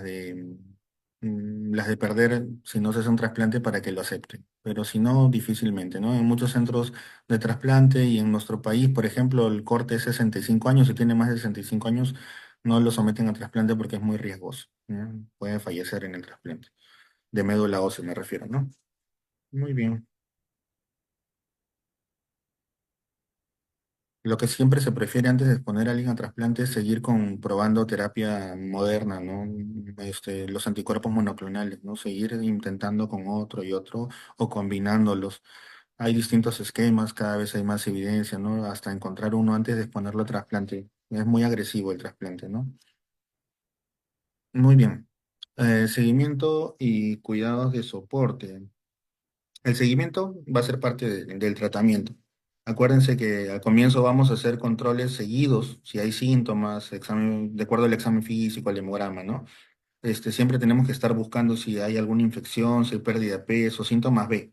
S1: de perder si no se hace un trasplante para que lo acepten. Pero si no, difícilmente, ¿no? En muchos centros de trasplante y en nuestro país, por ejemplo, el corte es 65 años, si tiene más de 65 años, no lo someten a trasplante porque es muy riesgoso, ¿ya? Puede fallecer en el trasplante. De médula ósea me refiero, ¿no? Muy bien. Lo que siempre se prefiere antes de exponer a alguien a trasplante es seguir probando terapia moderna, ¿no? Los anticuerpos monoclonales, ¿no? Seguir intentando con otro y otro o combinándolos. Hay distintos esquemas, cada vez hay más evidencia, ¿no? Hasta encontrar uno antes de exponerlo a trasplante. Es muy agresivo el trasplante, ¿no? Muy bien. Seguimiento y cuidados de soporte. El seguimiento va a ser parte del tratamiento. Acuérdense que al comienzo vamos a hacer controles seguidos, si hay síntomas, examen, de acuerdo al examen físico, al hemograma, ¿no? Siempre tenemos que estar buscando si hay alguna infección, si hay pérdida de peso, síntomas B,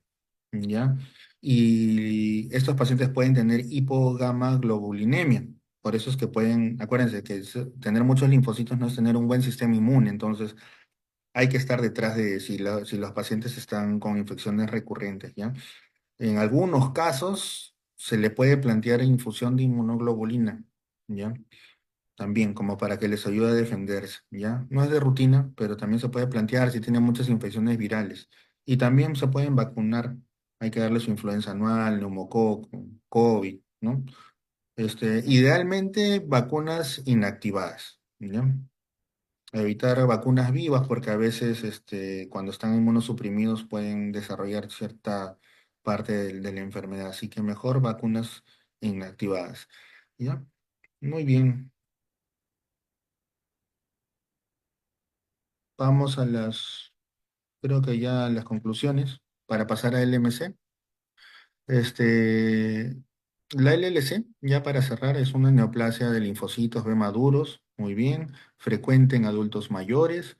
S1: ¿ya? Y estos pacientes pueden tener hipogamaglobulinemia. Por eso es que pueden, acuérdense que tener muchos linfocitos no es tener un buen sistema inmune, entonces hay que estar detrás de si los pacientes están con infecciones recurrentes, ¿ya? En algunos casos se le puede plantear infusión de inmunoglobulina, ¿ya? También como para que les ayude a defenderse, ¿ya? No es de rutina, pero también se puede plantear si tienen muchas infecciones virales. Y también se pueden vacunar. Hay que darle su influenza anual, neumococo, COVID, ¿no? Idealmente vacunas inactivadas, ¿ya? Evitar vacunas vivas porque a veces cuando están inmunosuprimidos pueden desarrollar cierta parte de la enfermedad, así que mejor vacunas inactivadas. ¿Ya? Muy bien, vamos a creo que ya las conclusiones para pasar a LMC. Este, la LLC, ya para cerrar, es una neoplasia de linfocitos B maduros, muy bien, frecuente en adultos mayores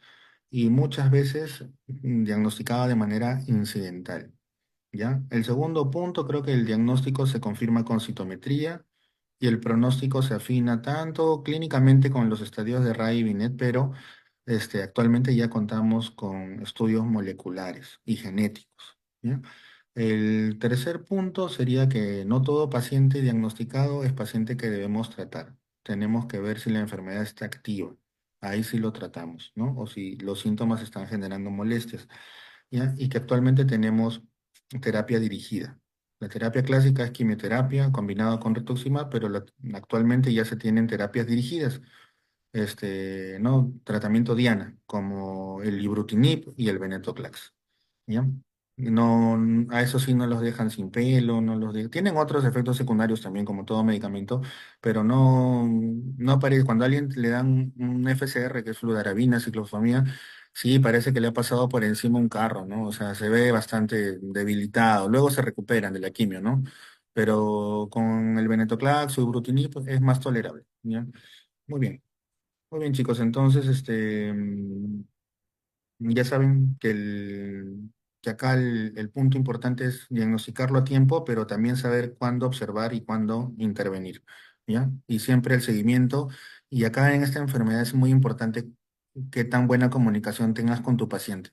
S1: y muchas veces diagnosticada de manera incidental. ¿Ya? El segundo punto, creo que el diagnóstico se confirma con citometría y el pronóstico se afina tanto clínicamente con los estadios de Ray y Binet, pero actualmente ya contamos con estudios moleculares y genéticos. ¿Ya? El tercer punto sería que no todo paciente diagnosticado es paciente que debemos tratar. Tenemos que ver si la enfermedad está activa. Ahí sí lo tratamos, ¿no? O si los síntomas están generando molestias. ¿Ya? Y que actualmente tenemos terapia dirigida. La terapia clásica es quimioterapia combinada con rituximab, pero actualmente ya se tienen terapias dirigidas, ¿no? Tratamiento diana, como el ibrutinib y el venetoclax, ¿ya? No, a eso sí no los dejan sin pelo, tienen otros efectos secundarios también, como todo medicamento, pero no aparece, cuando a alguien le dan un FCR, que es fludarabina, ciclofamida, sí, parece que le ha pasado por encima un carro, ¿no? O sea, se ve bastante debilitado, luego se recuperan de la quimio, ¿no? Pero con el venetoclax o ibrutinib pues, es más tolerable, ¿ya? Muy bien. Muy bien, chicos, entonces, ya saben que acá el punto importante es diagnosticarlo a tiempo, pero también saber cuándo observar y cuándo intervenir, ¿ya? Y siempre el seguimiento. Y acá en esta enfermedad es muy importante qué tan buena comunicación tengas con tu paciente.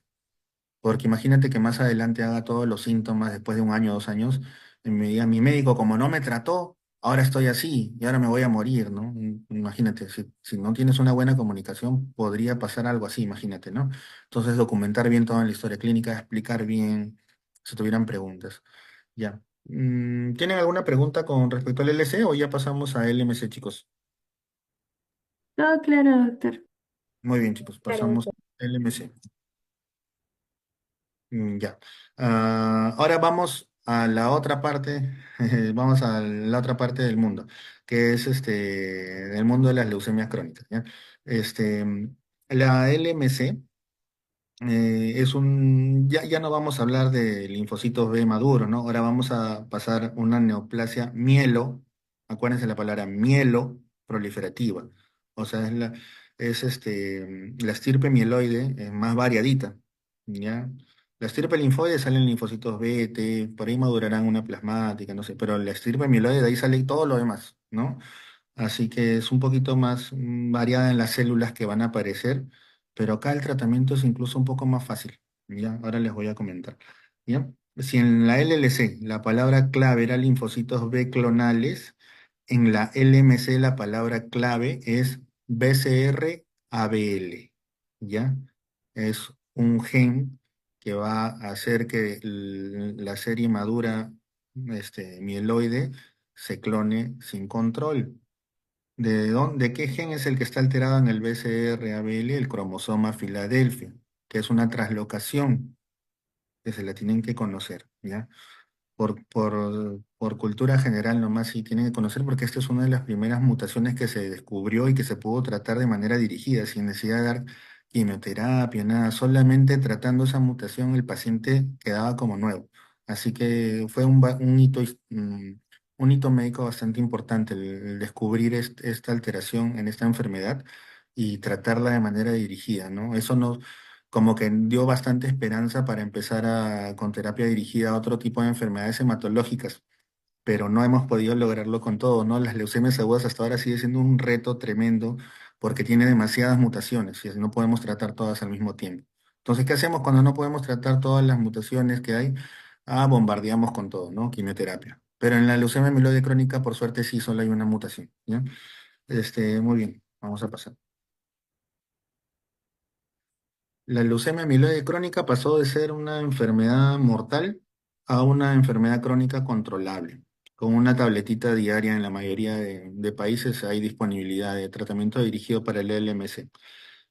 S1: Porque imagínate que más adelante haga todos los síntomas después de un año, 2 años, y me diga mi médico, como no me trató, ahora estoy así y ahora me voy a morir, ¿no? Imagínate, si no tienes una buena comunicación, podría pasar algo así, imagínate, ¿no? Entonces, documentar bien toda la historia clínica, explicar bien si tuvieran preguntas. Ya. ¿Tienen alguna pregunta con respecto al LC o ya pasamos a LMC, chicos?
S3: Todo claro, doctor.
S1: Muy bien, chicos,
S3: Claro,
S1: pasamos
S3: doctor.
S1: a LMC. Ya. Ahora vamos a la otra parte, vamos a la otra parte del mundo, que es el mundo de las leucemias crónicas, ¿ya? Este, la LMC ya no vamos a hablar de linfocitos B maduros, ¿no? Ahora vamos a pasar una neoplasia mielo, acuérdense la palabra mielo proliferativa, o sea, la estirpe mieloide más variadita, ¿ya? La estirpe linfoide salen linfocitos B, T, por ahí madurarán una plasmática, no sé, pero la estirpe mieloide de ahí sale todo lo demás, ¿no? Así que es un poquito más variada en las células que van a aparecer, pero acá el tratamiento es incluso un poco más fácil. Ya, ahora les voy a comentar. ¿Ya? Si en la LLC la palabra clave era linfocitos B clonales, en la LMC la palabra clave es BCR-ABL. ¿Ya? Es un gen que va a hacer que la serie madura mieloide se clone sin control. ¿De qué gen es el que está alterado en el BCR-ABL? El cromosoma Filadelfia, que es una traslocación que se la tienen que conocer, ¿ya? Por cultura general nomás sí tienen que conocer porque esta es una de las primeras mutaciones que se descubrió y que se pudo tratar de manera dirigida, sin necesidad de dar quimioterapia, nada, solamente tratando esa mutación el paciente quedaba como nuevo. Así que fue un hito médico bastante importante el descubrir esta alteración en esta enfermedad y tratarla de manera dirigida, ¿no? Eso nos como que dio bastante esperanza para empezar con terapia dirigida a otro tipo de enfermedades hematológicas, pero no hemos podido lograrlo con todo, ¿no? Las leucemias agudas hasta ahora sigue siendo un reto tremendo porque tiene demasiadas mutaciones y así no podemos tratar todas al mismo tiempo. Entonces, ¿qué hacemos cuando no podemos tratar todas las mutaciones que hay? Ah, bombardeamos con todo, ¿no? Quimioterapia. Pero en la leucemia amiloide crónica, por suerte, sí solo hay una mutación, ¿ya? Muy bien, vamos a pasar. La leucemia amiloide crónica pasó de ser una enfermedad mortal a una enfermedad crónica controlable. Con una tabletita diaria en la mayoría de países hay disponibilidad de tratamiento dirigido para el LMC.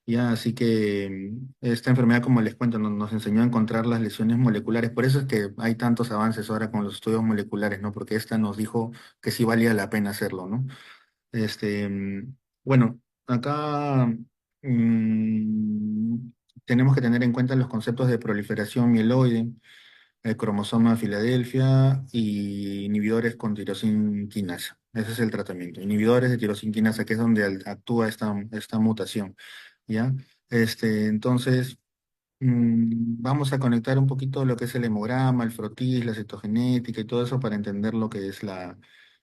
S1: Ya, así que esta enfermedad, como les cuento, nos enseñó a encontrar las lesiones moleculares. Por eso es que hay tantos avances ahora con los estudios moleculares, ¿no? Porque esta nos dijo que sí valía la pena hacerlo, ¿no? Este, mm, bueno, acá mm, tenemos que tener en cuenta los conceptos de proliferación mieloide, el cromosoma Filadelfia y inhibidores con tirosina quinasa. Ese es el tratamiento. Inhibidores de tirosina quinasa, que es donde actúa esta mutación, ¿ya? Entonces, vamos a conectar un poquito lo que es el hemograma, el frotis, la citogenética y todo eso para entender lo que es la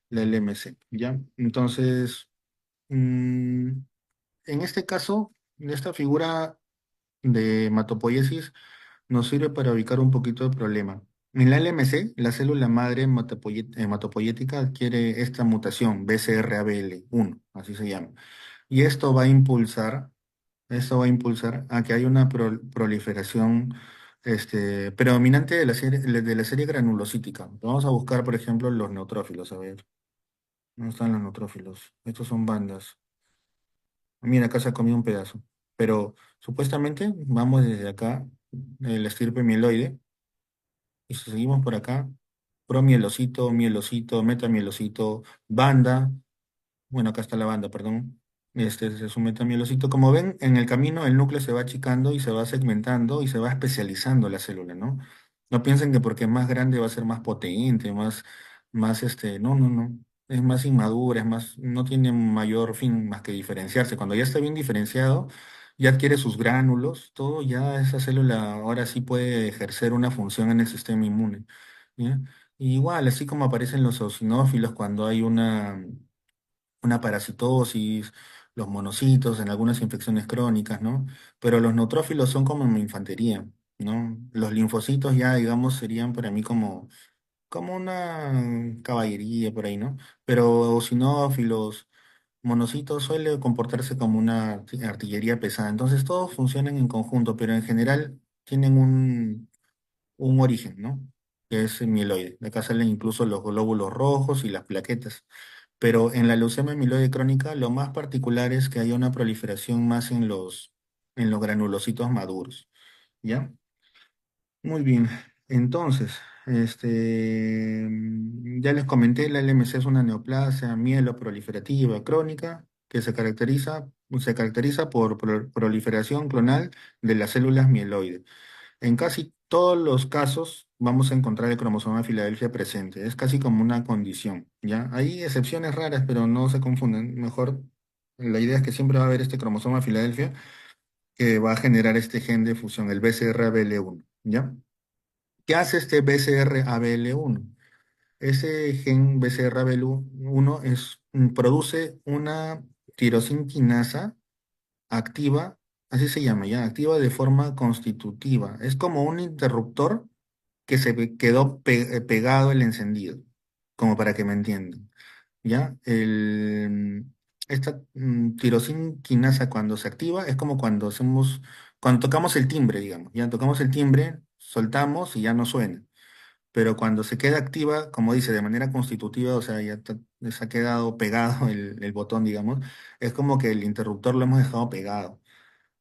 S1: LMC, ¿ya? Entonces, Mm, en este caso, esta figura de hematopoiesis nos sirve para ubicar un poquito el problema. En la LMC, la célula madre hematopoyética adquiere esta mutación, BCR-ABL1, así se llama. Y esto va a impulsar a que haya una proliferación predominante de la serie granulocítica. Vamos a buscar, por ejemplo, los neutrófilos. A ver, ¿dónde están los neutrófilos? Estos son bandas. Mira, acá se ha comido un pedazo. Pero supuestamente vamos desde acá, el estirpe mieloide, y si seguimos por acá, promielocito, mielocito, metamielocito, banda, bueno, acá está la banda, perdón. Este es un metamielocito. Como ven, en el camino el núcleo se va achicando y se va segmentando y se va especializando la célula, ¿no? No piensen que porque es más grande va a ser más potente, no, no, no. Es más inmadura, no tiene mayor fin más que diferenciarse. Cuando ya está bien diferenciado, ya adquiere sus gránulos, todo, ya esa célula ahora sí puede ejercer una función en el sistema inmune. ¿Ya? Y igual, así como aparecen los eosinófilos cuando hay una parasitosis, los monocitos en algunas infecciones crónicas, ¿no? Pero los neutrófilos son como mi infantería, ¿no? Los linfocitos ya, digamos, serían para mí como una caballería por ahí, ¿no? Pero eosinófilos, monocitos suele comportarse como una artillería pesada. Entonces todos funcionan en conjunto, pero en general tienen un origen, ¿no? Que es el mieloide. De acá salen incluso los glóbulos rojos y las plaquetas. Pero en la leucemia amiloide crónica, lo más particular es que hay una proliferación más en los granulocitos maduros. ¿Ya? Muy bien. Entonces, ya les comenté, la LMC es una neoplasia mieloproliferativa crónica que se caracteriza por proliferación clonal de las células mieloides. En casi todos los casos vamos a encontrar el cromosoma de Filadelfia presente. Es casi como una condición, ¿ya? Hay excepciones raras, pero no se confunden. Mejor, la idea es que siempre va a haber este cromosoma de Filadelfia que va a generar este gen de fusión, el BCR-ABL1, ¿ya? ¿Qué hace este BCR-ABL1? Ese gen BCR-ABL1 produce una tirosinquinasa activa, así se llama, ya, activa de forma constitutiva. Es como un interruptor que quedó pegado el encendido, como para que me entiendan. ¿Ya? Esta tirosina quinasa cuando se activa es como cuando tocamos el timbre, digamos, ya tocamos el timbre, soltamos y ya no suena. Pero cuando se queda activa, como dice, de manera constitutiva, o sea, se ha quedado pegado el botón, digamos, es como que el interruptor lo hemos dejado pegado.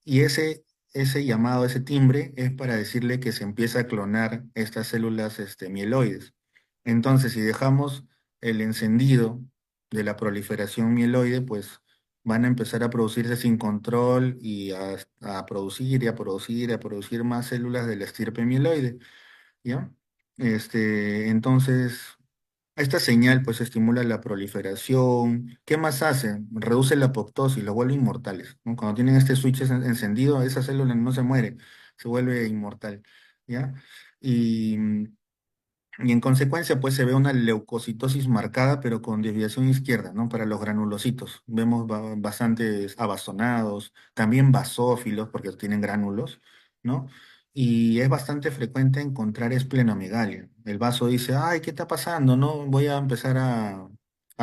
S1: Y ese llamado, ese timbre, es para decirle que se empieza a clonar estas células mieloides. Entonces, si dejamos el encendido de la proliferación mieloide, pues van a empezar a producirse sin control y a producir y a producir y a producir más células de la estirpe mieloide, ¿ya? Entonces, esta señal pues estimula la proliferación. ¿Qué más hace? Reduce la apoptosis, los vuelve inmortales, ¿no? Cuando tienen este switch encendido, esa célula no se muere, se vuelve inmortal, ¿ya? Y, y en consecuencia pues se ve una leucocitosis marcada, pero con desviación izquierda, ¿no? Para los granulocitos. Vemos bastantes abastonados, también basófilos, porque tienen gránulos, ¿no? Y es bastante frecuente encontrar esplenomegalia. El vaso dice, ay, ¿qué está pasando? No, voy a empezar a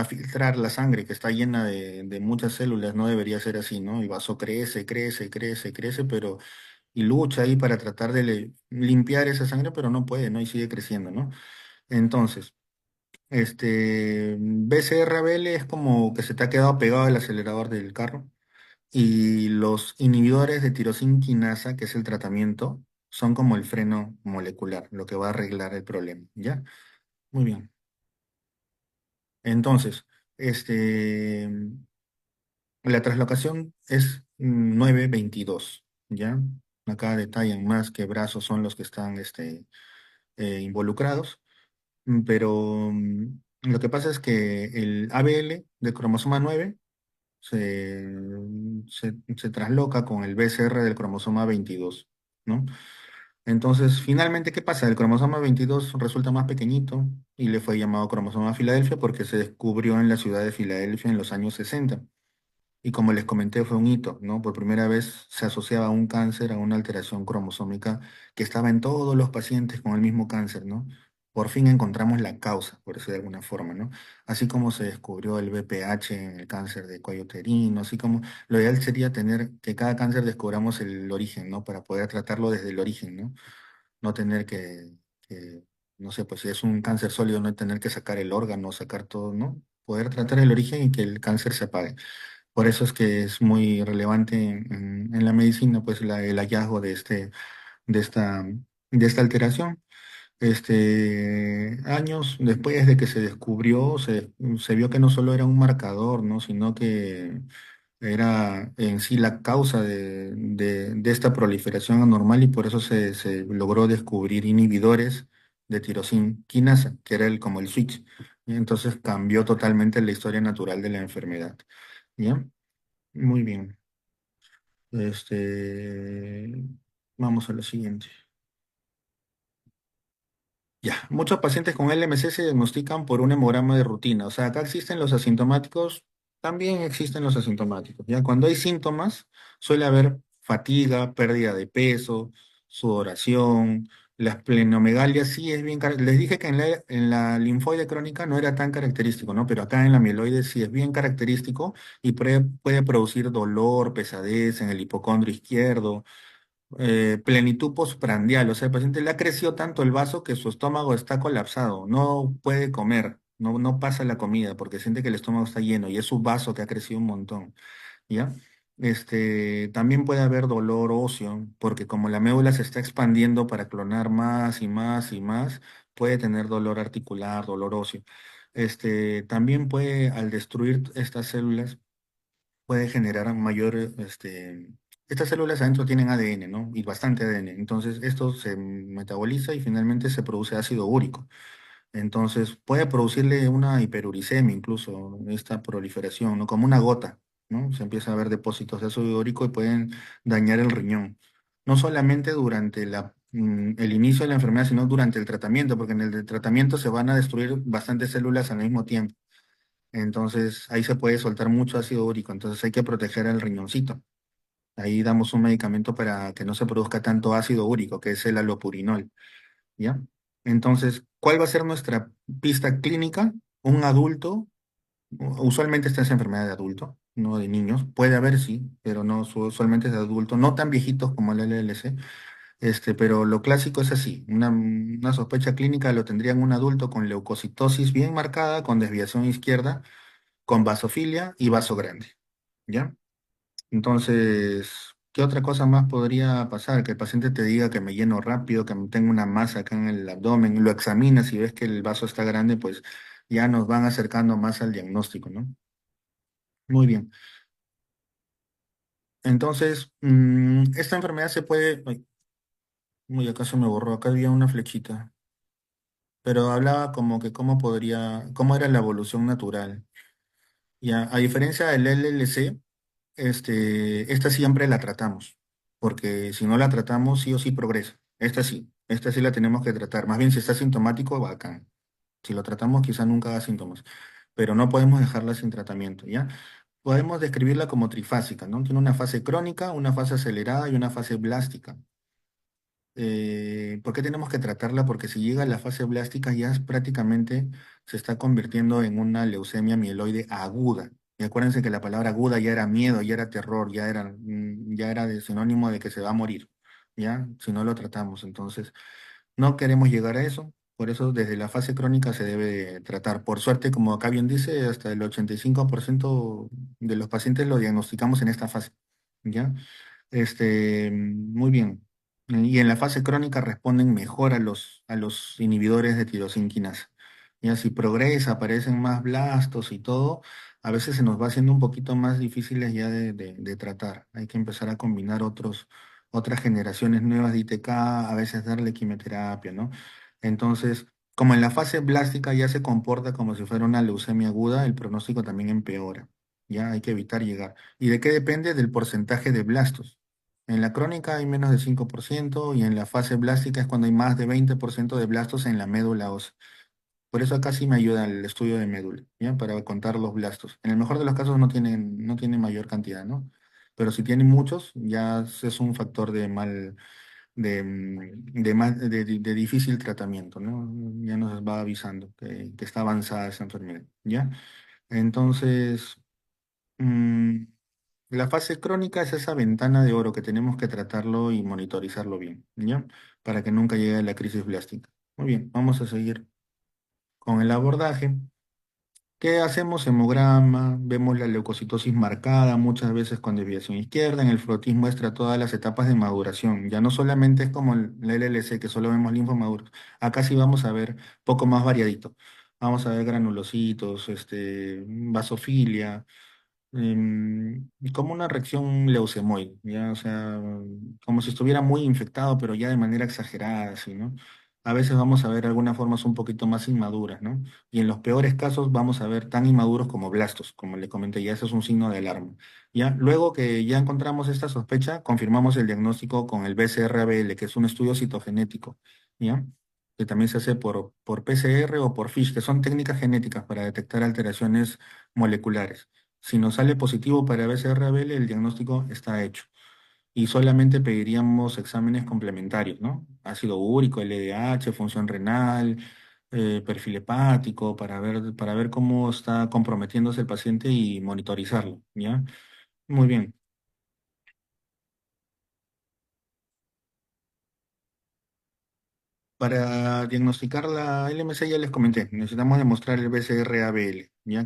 S1: filtrar la sangre que está llena de muchas células, no debería ser así, ¿no? El vaso crece, crece, crece, crece, pero y lucha ahí para tratar de limpiar esa sangre, pero no puede, ¿no? Y sigue creciendo, ¿no? Entonces, BCR-ABL es como que se te ha quedado pegado al acelerador del carro y los inhibidores de tirosina quinasa, que es el tratamiento, son como el freno molecular, lo que va a arreglar el problema, ¿ya? Muy bien. Entonces, este, la translocación es 922, ¿ya? Acá detallan más qué brazos son los que están involucrados. Pero lo que pasa es que el ABL de cromosoma 9 se trasloca con el BCR del cromosoma 22, ¿no? Entonces, finalmente, ¿qué pasa? El cromosoma 22 resulta más pequeñito y le fue llamado cromosoma Filadelfia porque se descubrió en la ciudad de Filadelfia en los años 60. Y como les comenté, fue un hito, ¿no? Por primera vez se asociaba a un cáncer, a una alteración cromosómica que estaba en todos los pacientes con el mismo cáncer, ¿no? Por fin encontramos la causa, por decirlo de alguna forma, ¿no? Así como se descubrió el BPH en el cáncer de cuello uterino, así como lo ideal sería tener que cada cáncer descubramos el origen, ¿no? Para poder tratarlo desde el origen, ¿no? No tener no sé, pues si es un cáncer sólido, no tener que sacar el órgano, sacar todo, ¿no? Poder tratar el origen y que el cáncer se apague. Por eso es que es muy relevante en la medicina, pues el hallazgo de esta, de esta alteración. Años después de que se descubrió, se vio que no solo era un marcador, ¿no? Sino que era en sí la causa de esta proliferación anormal y por eso se logró descubrir inhibidores de tirosina quinasa, que era como el switch. Y entonces cambió totalmente la historia natural de la enfermedad. ¿Ya? Muy bien. Este, Vamos a lo siguiente. Ya, muchos pacientes con LMC se diagnostican por un hemograma de rutina. O sea, acá existen los asintomáticos, también existen los asintomáticos. Ya, cuando hay síntomas, suele haber fatiga, pérdida de peso, sudoración. La esplenomegalia sí es bien. Les dije que en la linfoide crónica no era tan característico, ¿no? Pero acá en la mieloide sí es bien característico y puede producir dolor, pesadez en el hipocondrio izquierdo, plenitud postprandial, o sea, el paciente le ha crecido tanto el vaso que su estómago está colapsado, no puede comer, no pasa la comida porque siente que el estómago está lleno y es su vaso que ha crecido un montón, ¿ya? También puede haber dolor óseo porque como la médula se está expandiendo para clonar más y más y más, puede tener dolor articular, dolor óseo. También puede, al destruir estas células, puede generar mayor, estas células adentro tienen ADN, ¿no? Y bastante ADN. Entonces, esto se metaboliza y finalmente se produce ácido úrico. Entonces, puede producirle una hiperuricemia incluso, esta proliferación, ¿no? Como una gota, ¿no? Se empieza a ver depósitos de ácido úrico y pueden dañar el riñón. No solamente durante el inicio de la enfermedad, sino durante el tratamiento, porque en el tratamiento se van a destruir bastantes células al mismo tiempo. Entonces, ahí se puede soltar mucho ácido úrico, entonces hay que proteger el riñoncito. Ahí damos un medicamento para que no se produzca tanto ácido úrico, que es el alopurinol, ¿ya? Entonces, ¿cuál va a ser nuestra pista clínica? Un adulto, usualmente esta es enfermedad de adulto, no de niños, puede haber sí, pero no usualmente es de adulto, no tan viejitos como el LLC, pero lo clásico es así, una sospecha clínica lo tendrían un adulto con leucocitosis bien marcada, con desviación izquierda, con vasofilia y vaso grande, ¿ya? Entonces, ¿qué otra cosa más podría pasar? Que el paciente te diga que me lleno rápido, que tengo una masa acá en el abdomen, lo examinas y ves que el vaso está grande, pues ya nos van acercando más al diagnóstico, ¿no? Muy bien. Entonces, esta enfermedad se puede... Ay, uy, acá se me borró, acá había una flechita, pero hablaba como que cómo era la evolución natural. Ya, a diferencia del LLC, esta siempre la tratamos, porque si no la tratamos, sí o sí progresa. Esta sí la tenemos que tratar. Más bien, si está sintomático, bacán. Si lo tratamos, quizá nunca haga síntomas, pero no podemos dejarla sin tratamiento, ¿ya? Podemos describirla como trifásica, ¿no? Tiene una fase crónica, una fase acelerada y una fase blástica. ¿Por qué tenemos que tratarla? Porque si llega a la fase blástica ya prácticamente se está convirtiendo en una leucemia mieloide aguda. Y acuérdense que la palabra aguda ya era miedo, ya era terror, ya era de sinónimo de que se va a morir, ¿ya? Si no lo tratamos. Entonces, no queremos llegar a eso. Por eso desde la fase crónica se debe tratar. Por suerte, como acá bien dice, hasta el 85% de los pacientes lo diagnosticamos en esta fase, ¿ya? Muy bien. Y en la fase crónica responden mejor a los inhibidores de tirosinquinasa. Ya si progresa, aparecen más blastos y todo, a veces se nos va haciendo un poquito más difíciles ya de tratar. Hay que empezar a combinar otras generaciones nuevas de ITK, a veces darle quimioterapia, ¿no? Entonces, como en la fase blástica ya se comporta como si fuera una leucemia aguda, el pronóstico también empeora. Ya hay que evitar llegar. ¿Y de qué depende? Del porcentaje de blastos. En la crónica hay menos del 5% y en la fase blástica es cuando hay más de 20% de blastos en la médula ósea. Por eso acá sí me ayuda el estudio de médula, ¿ya? Para contar los blastos. En el mejor de los casos no tienen mayor cantidad, ¿no? Pero si tienen muchos, ya es un factor de difícil tratamiento, ¿no? Ya nos va avisando que está avanzada esa enfermedad, ¿ya? Entonces, mm, la fase crónica es esa ventana de oro que tenemos que tratarlo y monitorizarlo bien, ¿ya? Para que nunca llegue a la crisis blástica. Muy bien, vamos a seguir con el abordaje. ¿Qué hacemos? Hemograma, vemos la leucocitosis marcada, muchas veces con desviación izquierda. En el frotis muestra todas las etapas de maduración. Ya no solamente es como el LLC, que solo vemos linfomaduros. Acá sí vamos a ver poco más variadito. Vamos a ver granulocitos, vasofilia, como una reacción leucemoide, ¿ya? O sea, como si estuviera muy infectado, pero ya de manera exagerada, así, ¿no? A veces vamos a ver algunas formas un poquito más inmaduras, ¿no? Y en los peores casos vamos a ver tan inmaduros como blastos, como le comenté, ya eso es un signo de alarma, ¿ya? Luego que ya encontramos esta sospecha, confirmamos el diagnóstico con el BCR-ABL, que es un estudio citogenético, ¿ya? Que también se hace por PCR o por FISH, que son técnicas genéticas para detectar alteraciones moleculares. Si nos sale positivo para BCR-ABL, el diagnóstico está hecho. Y solamente pediríamos exámenes complementarios, ¿no? Ácido úrico, LDH, función renal, perfil hepático, para ver cómo está comprometiéndose el paciente y monitorizarlo, ¿ya? Muy bien. Para diagnosticar la LMC ya les comenté, necesitamos demostrar el BCR-ABL, ¿ya?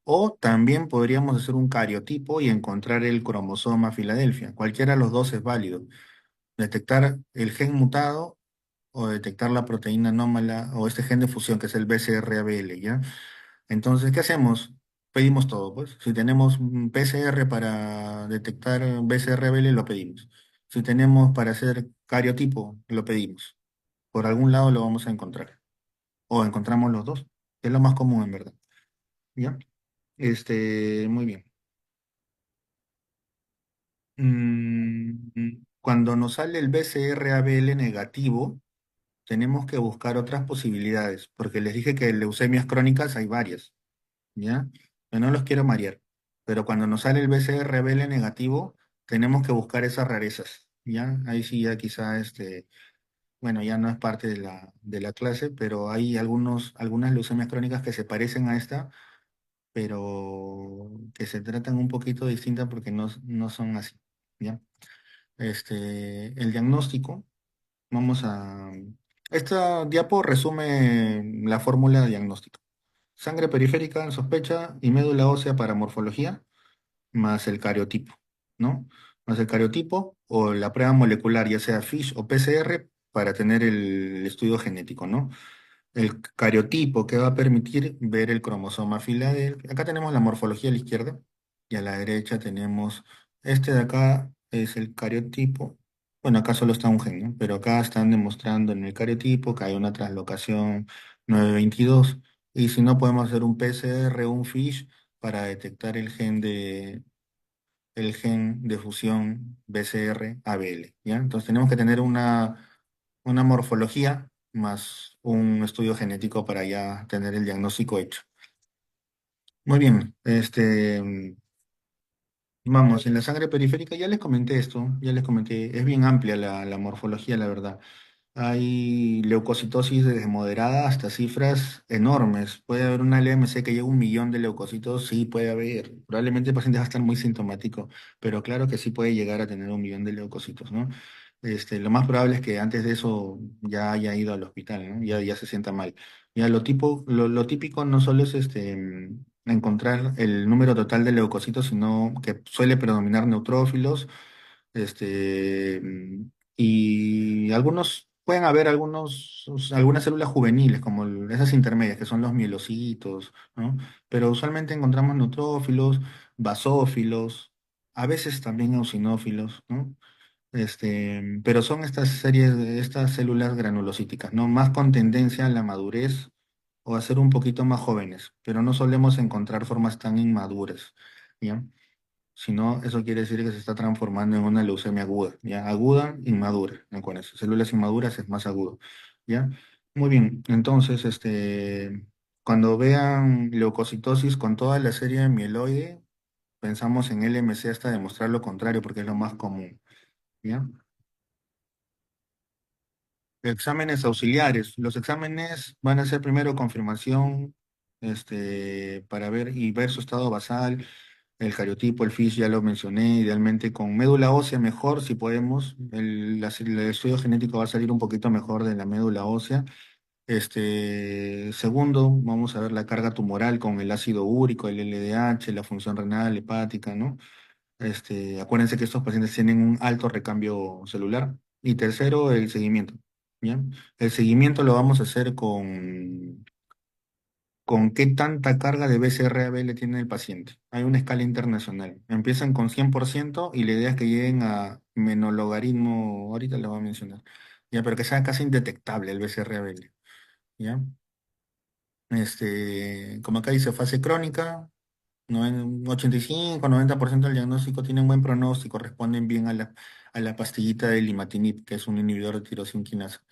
S1: O también podríamos hacer un cariotipo y encontrar el cromosoma Filadelfia. Cualquiera de los dos es válido. Detectar el gen mutado o detectar la proteína anómala o este gen de fusión que es el BCR-ABL, ¿ya? Entonces, ¿qué hacemos? Pedimos todo, pues. Si tenemos un PCR para detectar BCR-ABL, lo pedimos. Si tenemos para hacer cariotipo, lo pedimos. Por algún lado lo vamos a encontrar. O encontramos los dos, que es lo más común en verdad. ¿Ya? Muy bien. Cuando nos sale el BCR-ABL negativo, tenemos que buscar otras posibilidades, porque les dije que leucemias crónicas hay varias, ¿ya? Yo no los quiero marear, pero cuando nos sale el BCR-ABL negativo, tenemos que buscar esas rarezas, ¿ya? Ahí sí ya quizá, bueno, ya no es parte de la clase, pero hay algunas leucemias crónicas que se parecen a esta, pero que se tratan un poquito distintas porque no son así, ¿ya? El diagnóstico. Vamos a... Esta diapo resume la fórmula de diagnóstico. Sangre periférica en sospecha y médula ósea para morfología, más el cariotipo, ¿no? Más el cariotipo o la prueba molecular, ya sea FISH o PCR, para tener el estudio genético, ¿no? El cariotipo que va a permitir ver el cromosoma Filadelfia. Acá tenemos la morfología a la izquierda y a la derecha tenemos este de acá es el cariotipo. Bueno, acá solo está un gen, ¿no? Pero acá están demostrando en el cariotipo que hay una translocación 922 y si no podemos hacer un PCR o un FISH para detectar el gen de fusión BCR-ABL, ¿ya? Entonces tenemos que tener una morfología más un estudio genético para ya tener el diagnóstico hecho. Muy bien, vamos, en la sangre periférica ya les comenté esto, ya les comenté, es bien amplia la morfología, la verdad. Hay leucocitosis desde moderada hasta cifras enormes. Puede haber una LMC que llegue a 1 millón de leucocitos, sí puede haber. Probablemente el paciente va a estar muy sintomático, pero claro que sí puede llegar a tener 1 millón de leucocitos, ¿no? Lo más probable es que antes de eso ya haya ido al hospital, ¿no? Ya se sienta mal. Ya lo típico no solo es encontrar el número total de leucocitos, sino que suele predominar neutrófilos, y pueden haber algunas células juveniles, como esas intermedias, que son los mielocitos, ¿no? Pero usualmente encontramos neutrófilos, basófilos, a veces también eosinófilos, ¿no? Pero son estas células granulocíticas, ¿no? Más con tendencia a la madurez o a ser un poquito más jóvenes, pero no solemos encontrar formas tan inmaduras, ¿ya? Si no, eso quiere decir que se está transformando en una leucemia aguda, ¿ya? Aguda, inmadura, acuérdense. Células inmaduras es más agudo, ¿ya? Muy bien, entonces, cuando vean leucocitosis con toda la serie de mieloide, pensamos en LMC hasta demostrar lo contrario, porque es lo más común, ¿ya? Exámenes auxiliares. Los exámenes van a ser primero confirmación, para ver su estado basal, el cariotipo, el FISH, ya lo mencioné, idealmente con médula ósea mejor, si podemos. El estudio genético va a salir un poquito mejor de la médula ósea. Segundo, vamos a ver la carga tumoral con el ácido úrico, el LDH, la función renal, hepática, ¿no? Acuérdense que estos pacientes tienen un alto recambio celular. Y tercero, el seguimiento, ¿ya? El seguimiento lo vamos a hacer con qué tanta carga de BCR-ABL tiene el paciente. Hay una escala internacional. Empiezan con 100% y la idea es que lleguen a menos-logaritmo, ahorita lo voy a mencionar, ¿ya? Pero que sea casi indetectable el BCR-ABL, ¿ya? Como acá dice fase crónica, 85-90% del diagnóstico tienen buen pronóstico, responden bien a la pastillita de limatinib, que es un inhibidor de tirosina quinasa.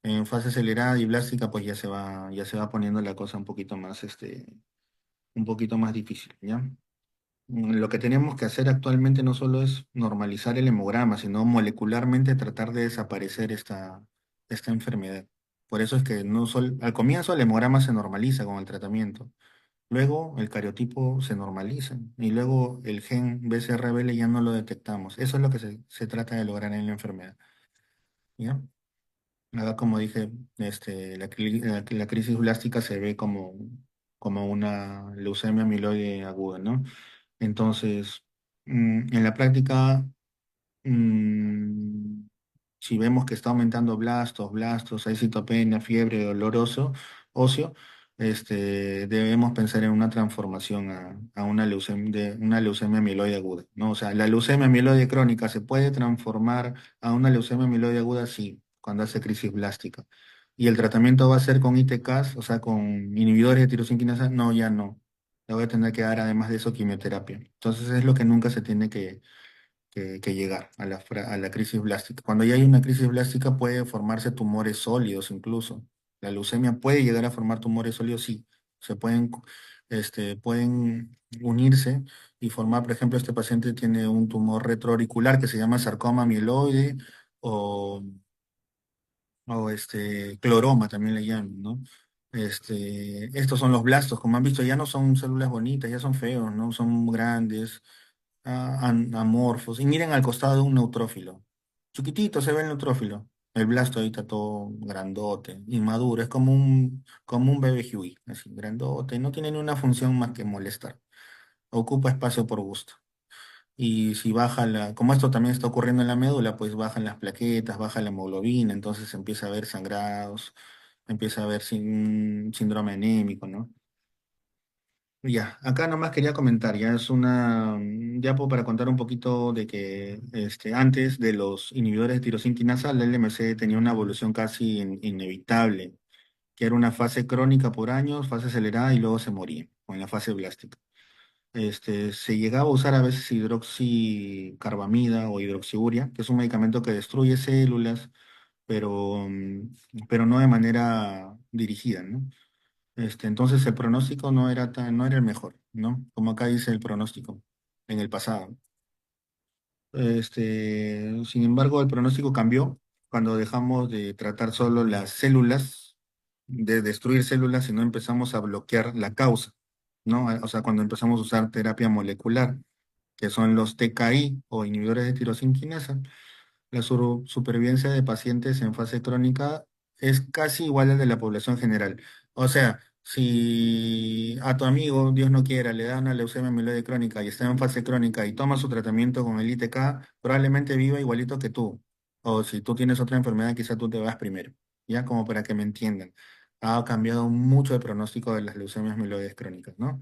S1: En fase acelerada y blástica, pues ya se va poniendo la cosa un poquito más difícil, ¿ya? Lo que tenemos que hacer actualmente no solo es normalizar el hemograma, sino molecularmente tratar de desaparecer esta enfermedad. Por eso es que al comienzo el hemograma se normaliza con el tratamiento. Luego el cariotipo se normaliza y luego el gen BCR-ABL ya no lo detectamos. Eso es lo que se trata de lograr en la enfermedad, ¿ya? Acá, como dije, la crisis blástica se ve como una leucemia amiloide aguda, ¿no? Entonces, en la práctica, mm, si vemos que está aumentando blastos, hay citopenia, fiebre, doloroso, óseo, debemos pensar en una transformación a una leucemia amiloide aguda, ¿no? O sea, la leucemia amiloide crónica se puede transformar a una leucemia amiloide aguda, sí, cuando hace crisis blástica. ¿Y el tratamiento va a ser con ITCAS, o sea, con inhibidores de tirosina quinasa? No, ya no. Le voy a tener que dar, además de eso, quimioterapia. Entonces, es lo que nunca se tiene que llegar a a la crisis blástica. Cuando ya hay una crisis blástica puede formarse tumores sólidos incluso. La leucemia puede llegar a formar tumores sólidos, sí. Se pueden, pueden unirse y formar, por ejemplo, este paciente tiene un tumor retroauricular que se llama sarcoma mieloide o, cloroma también le llaman, ¿no? Estos son los blastos, como han visto, ya no son células bonitas, ya son feos, ¿no? Son grandes, amorfos. Y miren al costado de un neutrófilo. Chiquitito se ve el neutrófilo. El blasto ahí está todo grandote, inmaduro. Es como un bebé Huey, así, grandote. No tiene ni una función más que molestar. Ocupa espacio por gusto. Y si baja como esto también está ocurriendo en la médula, pues bajan las plaquetas, baja la hemoglobina, entonces empieza a haber sangrados, empieza a haber síndrome anémico, ¿no? Ya, acá nomás quería comentar, ya es una diapo para contar un poquito de que antes de los inhibidores de tirosina quinasa, la LMC tenía una evolución casi inevitable, que era una fase crónica por años, fase acelerada y luego se moría, o en la fase blástica. Se llegaba a usar a veces hidroxicarbamida o hidroxiuria, que es un medicamento que destruye células, pero no de manera dirigida, ¿no? Entonces el pronóstico no era el mejor, ¿no? Como acá dice el pronóstico en el pasado. Sin embargo, el pronóstico cambió cuando dejamos de tratar solo las células, de destruir células, y no empezamos a bloquear la causa, ¿no? O sea, cuando empezamos a usar terapia molecular, que son los TKI o inhibidores de tirosina quinasa. La supervivencia de pacientes en fase crónica es casi igual al de la población general. O sea, si a tu amigo, Dios no quiera, le da una leucemia mieloide crónica y está en fase crónica y toma su tratamiento con el ITK, probablemente viva igualito que tú. O si tú tienes otra enfermedad, quizá tú te vas primero. Ya como para que me entiendan. Ha cambiado mucho el pronóstico de las leucemias mieloides crónicas, ¿no?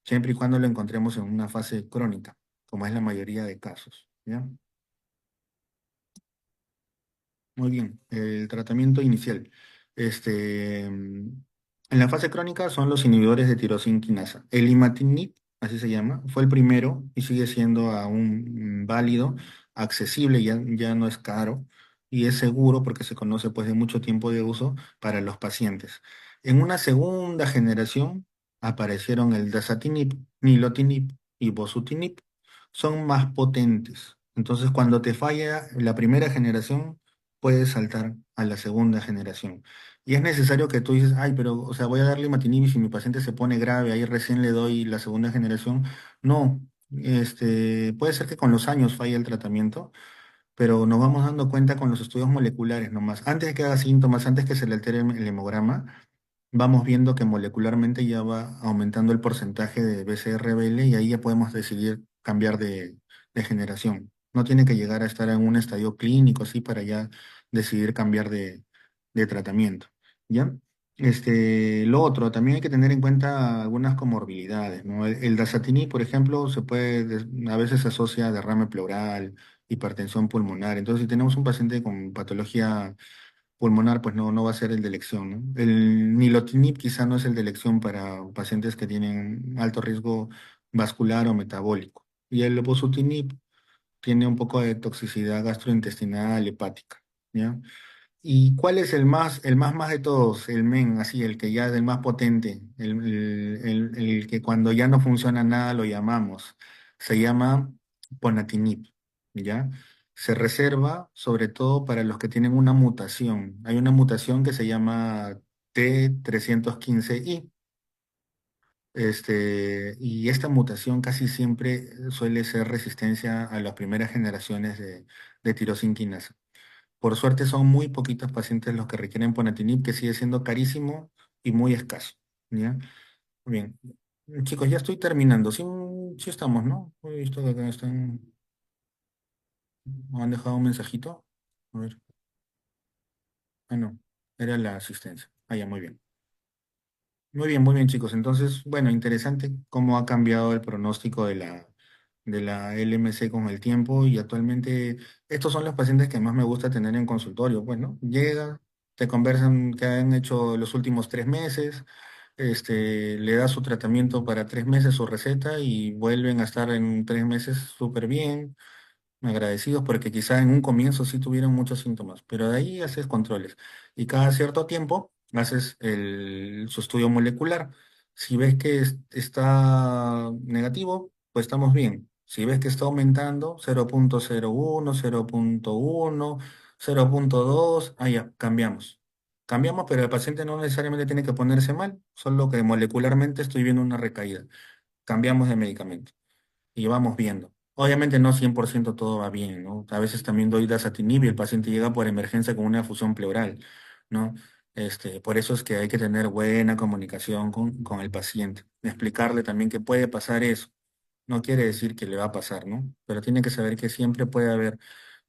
S1: Siempre y cuando lo encontremos en una fase crónica, como es la mayoría de casos. ¿Ya? Muy bien, el tratamiento inicial. En la fase crónica son los inhibidores de tirosina quinasa. El imatinib, así se llama, fue el primero y sigue siendo aún válido, accesible, ya no es caro y es seguro porque se conoce pues de mucho tiempo de uso para los pacientes. En una segunda generación aparecieron el dasatinib, nilotinib y bosutinib. Son más potentes. Entonces, cuando te falla la primera generación, puedes saltar a la segunda generación. Y es necesario que tú dices, ay, pero, o sea, voy a darle imatinib y si mi paciente se pone grave, ahí recién le doy la segunda generación. No, puede ser que con los años falle el tratamiento, pero nos vamos dando cuenta con los estudios moleculares nomás. Antes de que haga síntomas, antes que se le altere el hemograma, vamos viendo que molecularmente ya va aumentando el porcentaje de BCR-ABL y ahí ya podemos decidir cambiar de generación. No tiene que llegar a estar en un estadio clínico así para ya decidir cambiar de tratamiento. ¿Ya? Lo otro, también hay que tener en cuenta algunas comorbilidades, ¿no? El dasatinib, por ejemplo, a veces se asocia a derrame pleural, hipertensión pulmonar. Entonces, si tenemos un paciente con patología pulmonar, pues no va a ser el de elección, ¿no? El nilotinib quizá no es el de elección para pacientes que tienen alto riesgo vascular o metabólico. Y el bosutinib tiene un poco de toxicidad gastrointestinal, hepática, ¿ya? ¿Y cuál es el más de todos? El men, así, el que ya es el más potente, el que cuando ya no funciona nada lo llamamos. Se llama ponatinib, ¿ya? Se reserva sobre todo para los que tienen una mutación. Hay una mutación que se llama T315I. Y esta mutación casi siempre suele ser resistencia a las primeras generaciones de tirosina quinasa. Por suerte son muy poquitos pacientes los que requieren ponatinib, que sigue siendo carísimo y muy escaso. ¿Ya? Bien. Chicos, ya estoy terminando. Sí, sí estamos, ¿no? He visto que acá me han dejado un mensajito. A ver. Ah, no. Era la asistencia. Ah, ya, muy bien. Muy bien, chicos. Entonces, bueno, interesante cómo ha cambiado el pronóstico de la LMC con el tiempo y actualmente estos son los pacientes que más me gusta tener en consultorio. Bueno, llega, te conversan que han hecho los últimos 3 meses, le da su tratamiento para 3 meses, su receta y vuelven a estar en 3 meses súper bien. agradecidos porque quizá en un comienzo sí tuvieron muchos síntomas, pero de ahí haces controles y cada cierto tiempo haces su estudio molecular. Si ves que está negativo, pues estamos bien. Si ves que está aumentando 0,01, 0,1, 0,2, ah, ya, cambiamos. Cambiamos, pero el paciente no necesariamente tiene que ponerse mal, solo que molecularmente estoy viendo una recaída. Cambiamos de medicamento y vamos viendo. Obviamente no 100% todo va bien, ¿no? A veces también doy dasatinib y el paciente llega por emergencia con una fusión pleural, ¿no? Por eso es que hay que tener buena comunicación con el paciente, explicarle también que puede pasar eso. No quiere decir que le va a pasar, ¿no? Pero tiene que saber que siempre puede haber,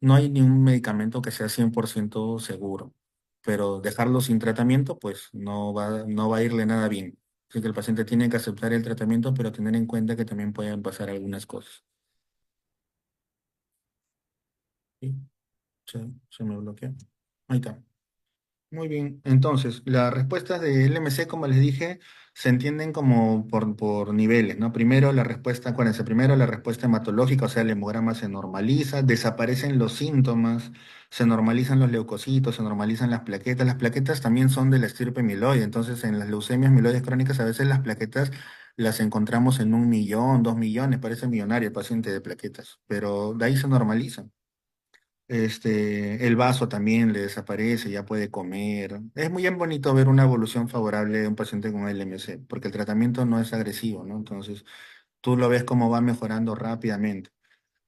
S1: no hay ningún medicamento que sea 100% seguro, pero dejarlo sin tratamiento, pues no va a irle nada bien. Así que el paciente tiene que aceptar el tratamiento, pero tener en cuenta que también pueden pasar algunas cosas. ¿Sí? Se me bloqueó. Ahí está. Muy bien, entonces las respuestas de LMC, como les dije, se entienden como por niveles, ¿no? Primero la respuesta, acuérdense, primero la respuesta hematológica, o sea, el hemograma se normaliza, desaparecen los síntomas, se normalizan los leucocitos, se normalizan las plaquetas. Las plaquetas también son de la estirpe amiloide, entonces en las leucemias mieloides crónicas a veces las plaquetas las encontramos en 1 millón, 2 millones, parece millonario el paciente de plaquetas, pero de ahí se normalizan. El vaso también le desaparece, ya puede comer. Es muy bien bonito ver una evolución favorable de un paciente con LMC, porque el tratamiento no es agresivo, ¿no? Entonces, tú lo ves cómo va mejorando rápidamente.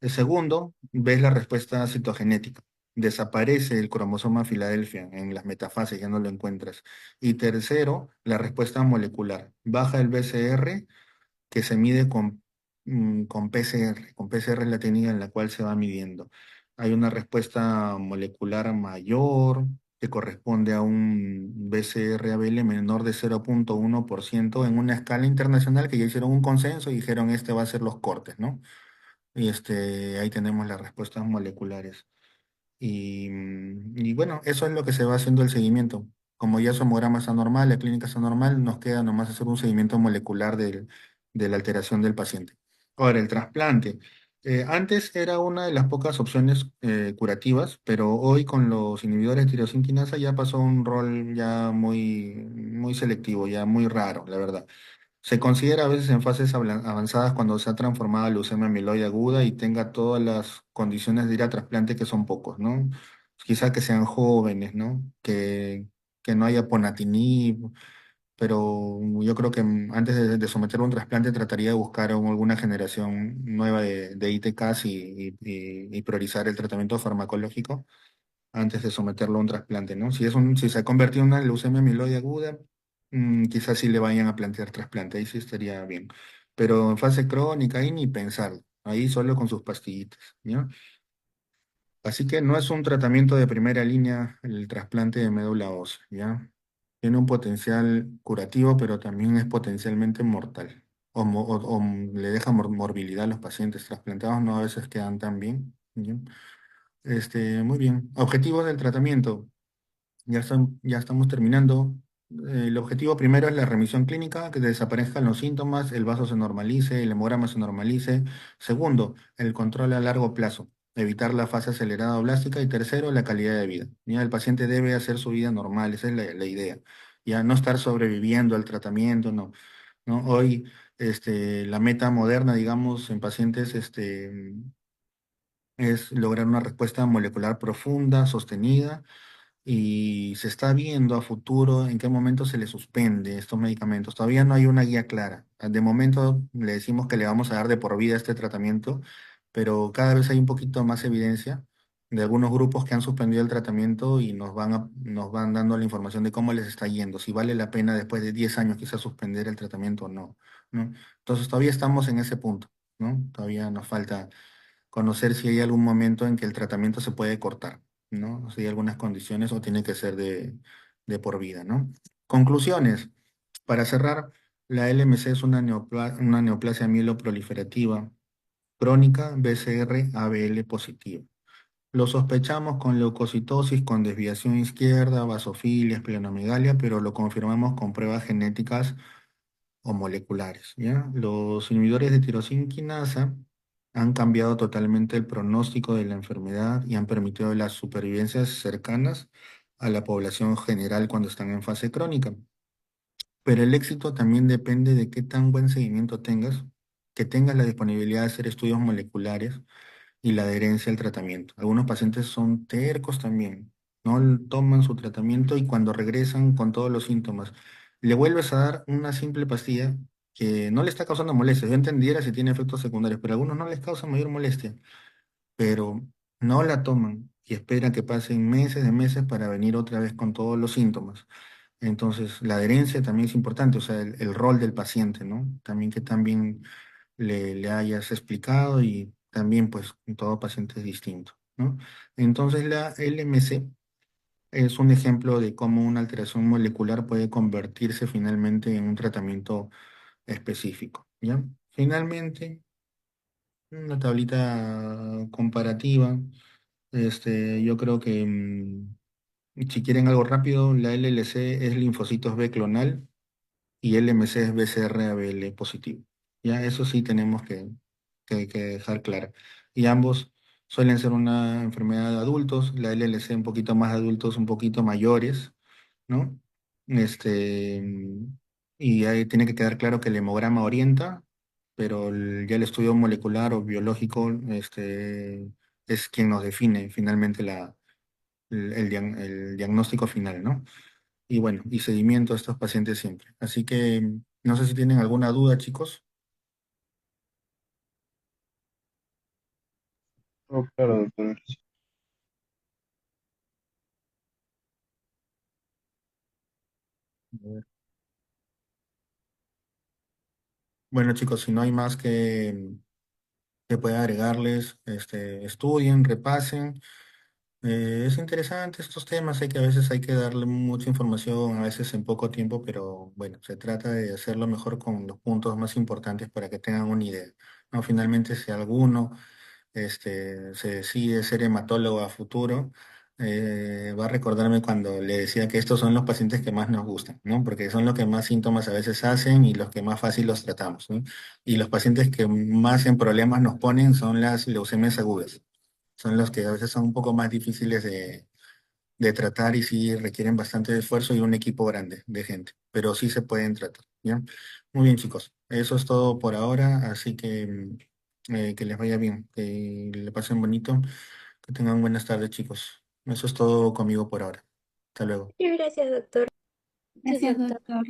S1: El segundo, ves la respuesta citogenética. Desaparece el cromosoma Filadelfia en las metafases, ya no lo encuentras. Y tercero, la respuesta molecular. Baja el BCR que se mide con PCR. Con PCR es la técnica en la cual se va midiendo. Hay una respuesta molecular mayor que corresponde a un BCR-ABL menor de 0,1% en una escala internacional que ya hicieron un consenso y dijeron este va a ser los cortes, ¿no? Y ahí tenemos las respuestas moleculares. Y bueno, eso es lo que se va haciendo el seguimiento. Como ya su hemograma está normal, la clínica está normal, nos queda nomás hacer un seguimiento molecular de la alteración del paciente. Ahora, el trasplante. Antes era una de las pocas opciones curativas, pero hoy con los inhibidores de tirosinquinasa ya pasó a un rol ya muy selectivo, ya muy raro, la verdad. Se considera a veces en fases avanzadas cuando se ha transformado a leucemia amiloide aguda y tenga todas las condiciones de ir a trasplante, que son pocos, ¿no? Quizá que sean jóvenes, ¿no? Que no haya ponatinib, pero yo creo que antes de someterlo a un trasplante trataría de buscar alguna generación nueva de ITKs y priorizar el tratamiento farmacológico antes de someterlo a un trasplante, ¿no? Si se ha convertido en una leucemia amiloide aguda, quizás sí le vayan a plantear trasplante, ahí sí estaría bien. Pero en fase crónica, ahí ni pensar, ahí solo con sus pastillitas, ¿ya? Así que no es un tratamiento de primera línea el trasplante de médula ósea, ¿ya? Tiene un potencial curativo, pero también es potencialmente mortal. O le deja morbilidad a los pacientes trasplantados, no a veces quedan tan bien, ¿ya? Muy bien. Objetivos del tratamiento. Ya estamos terminando. El objetivo primero es la remisión clínica, que desaparezcan los síntomas, el vaso se normalice, el hemograma se normalice. Segundo, el control a largo plazo, evitar la fase acelerada o blástica. Y tercero, la calidad de vida. Ya el paciente debe hacer su vida normal, esa es la idea. Ya no estar sobreviviendo al tratamiento, no. ¿No? Hoy, la meta moderna, digamos, en pacientes, es lograr una respuesta molecular profunda, sostenida y se está viendo a futuro en qué momento se le suspende estos medicamentos. Todavía no hay una guía clara. De momento le decimos que le vamos a dar de por vida este tratamiento, pero cada vez hay un poquito más evidencia de algunos grupos que han suspendido el tratamiento y nos van dando la información de cómo les está yendo, si vale la pena después de 10 años quizás suspender el tratamiento o no, ¿no? Entonces todavía estamos en ese punto, ¿no? Todavía nos falta conocer si hay algún momento en que el tratamiento se puede cortar, ¿no? Si hay algunas condiciones o tiene que ser de por vida, ¿no? Conclusiones. Para cerrar, la LMC es una neoplasia mieloproliferativa crónica BCR-ABL positiva. Lo sospechamos con leucocitosis, con desviación izquierda, vasofilia, esplenomegalia, pero lo confirmamos con pruebas genéticas o moleculares, ¿ya? Los inhibidores de tirosinquinasa Han cambiado totalmente el pronóstico de la enfermedad y han permitido las supervivencias cercanas a la población general cuando están en fase crónica. Pero el éxito también depende de qué tan buen seguimiento tengas, que tengas la disponibilidad de hacer estudios moleculares y la adherencia al tratamiento. Algunos pacientes son tercos también, no toman su tratamiento y cuando regresan con todos los síntomas, le vuelves a dar una simple pastilla que no le está causando molestia. Yo entendiera si tiene efectos secundarios, pero a algunos no les causa mayor molestia, pero no la toman y esperan que pasen meses de meses para venir otra vez con todos los síntomas. Entonces, la adherencia también es importante, o sea, el rol del paciente, ¿no? También que también le hayas explicado y también, pues, todo paciente es distinto, ¿no? Entonces, la LMC es un ejemplo de cómo una alteración molecular puede convertirse finalmente en un tratamiento específico, ¿ya? Finalmente, una tablita comparativa, yo creo que si quieren algo rápido, la LLC es linfocitos B clonal y LMC es BCR-ABL positivo. Ya, eso sí tenemos que dejar claro. Y ambos suelen ser una enfermedad de adultos, la LLC un poquito más adultos, un poquito mayores, ¿no? Este, y ahí tiene que quedar claro que el hemograma orienta, pero ya el estudio molecular o biológico, es quien nos define finalmente el diagnóstico final, ¿no? Y bueno, y seguimiento a estos pacientes siempre. Así que no sé si tienen alguna duda, chicos.
S2: Oh, claro, doctor.
S1: A ver. Bueno, chicos, si no hay más que pueda agregarles, estudien, repasen. Es interesante estos temas, hay que a veces hay que darle mucha información, a veces en poco tiempo, pero bueno, se trata de hacerlo mejor con los puntos más importantes para que tengan una idea. ¿No? Finalmente, si alguno se decide ser hematólogo a futuro, va a recordarme cuando le decía que estos son los pacientes que más nos gustan, ¿no? Porque son los que más síntomas a veces hacen y los que más fácil los tratamos, ¿no? Y los pacientes que más en problemas nos ponen son las leucemias agudas. Son los que a veces son un poco más difíciles de tratar y sí requieren bastante esfuerzo y un equipo grande de gente, pero sí se pueden tratar, ¿ya? Muy bien, chicos. Eso es todo por ahora, así que les vaya bien, que le pasen bonito, que tengan buenas tardes, chicos. Eso es todo conmigo por ahora. Hasta luego.
S4: Muchas gracias, doctor.
S3: Gracias, doctor.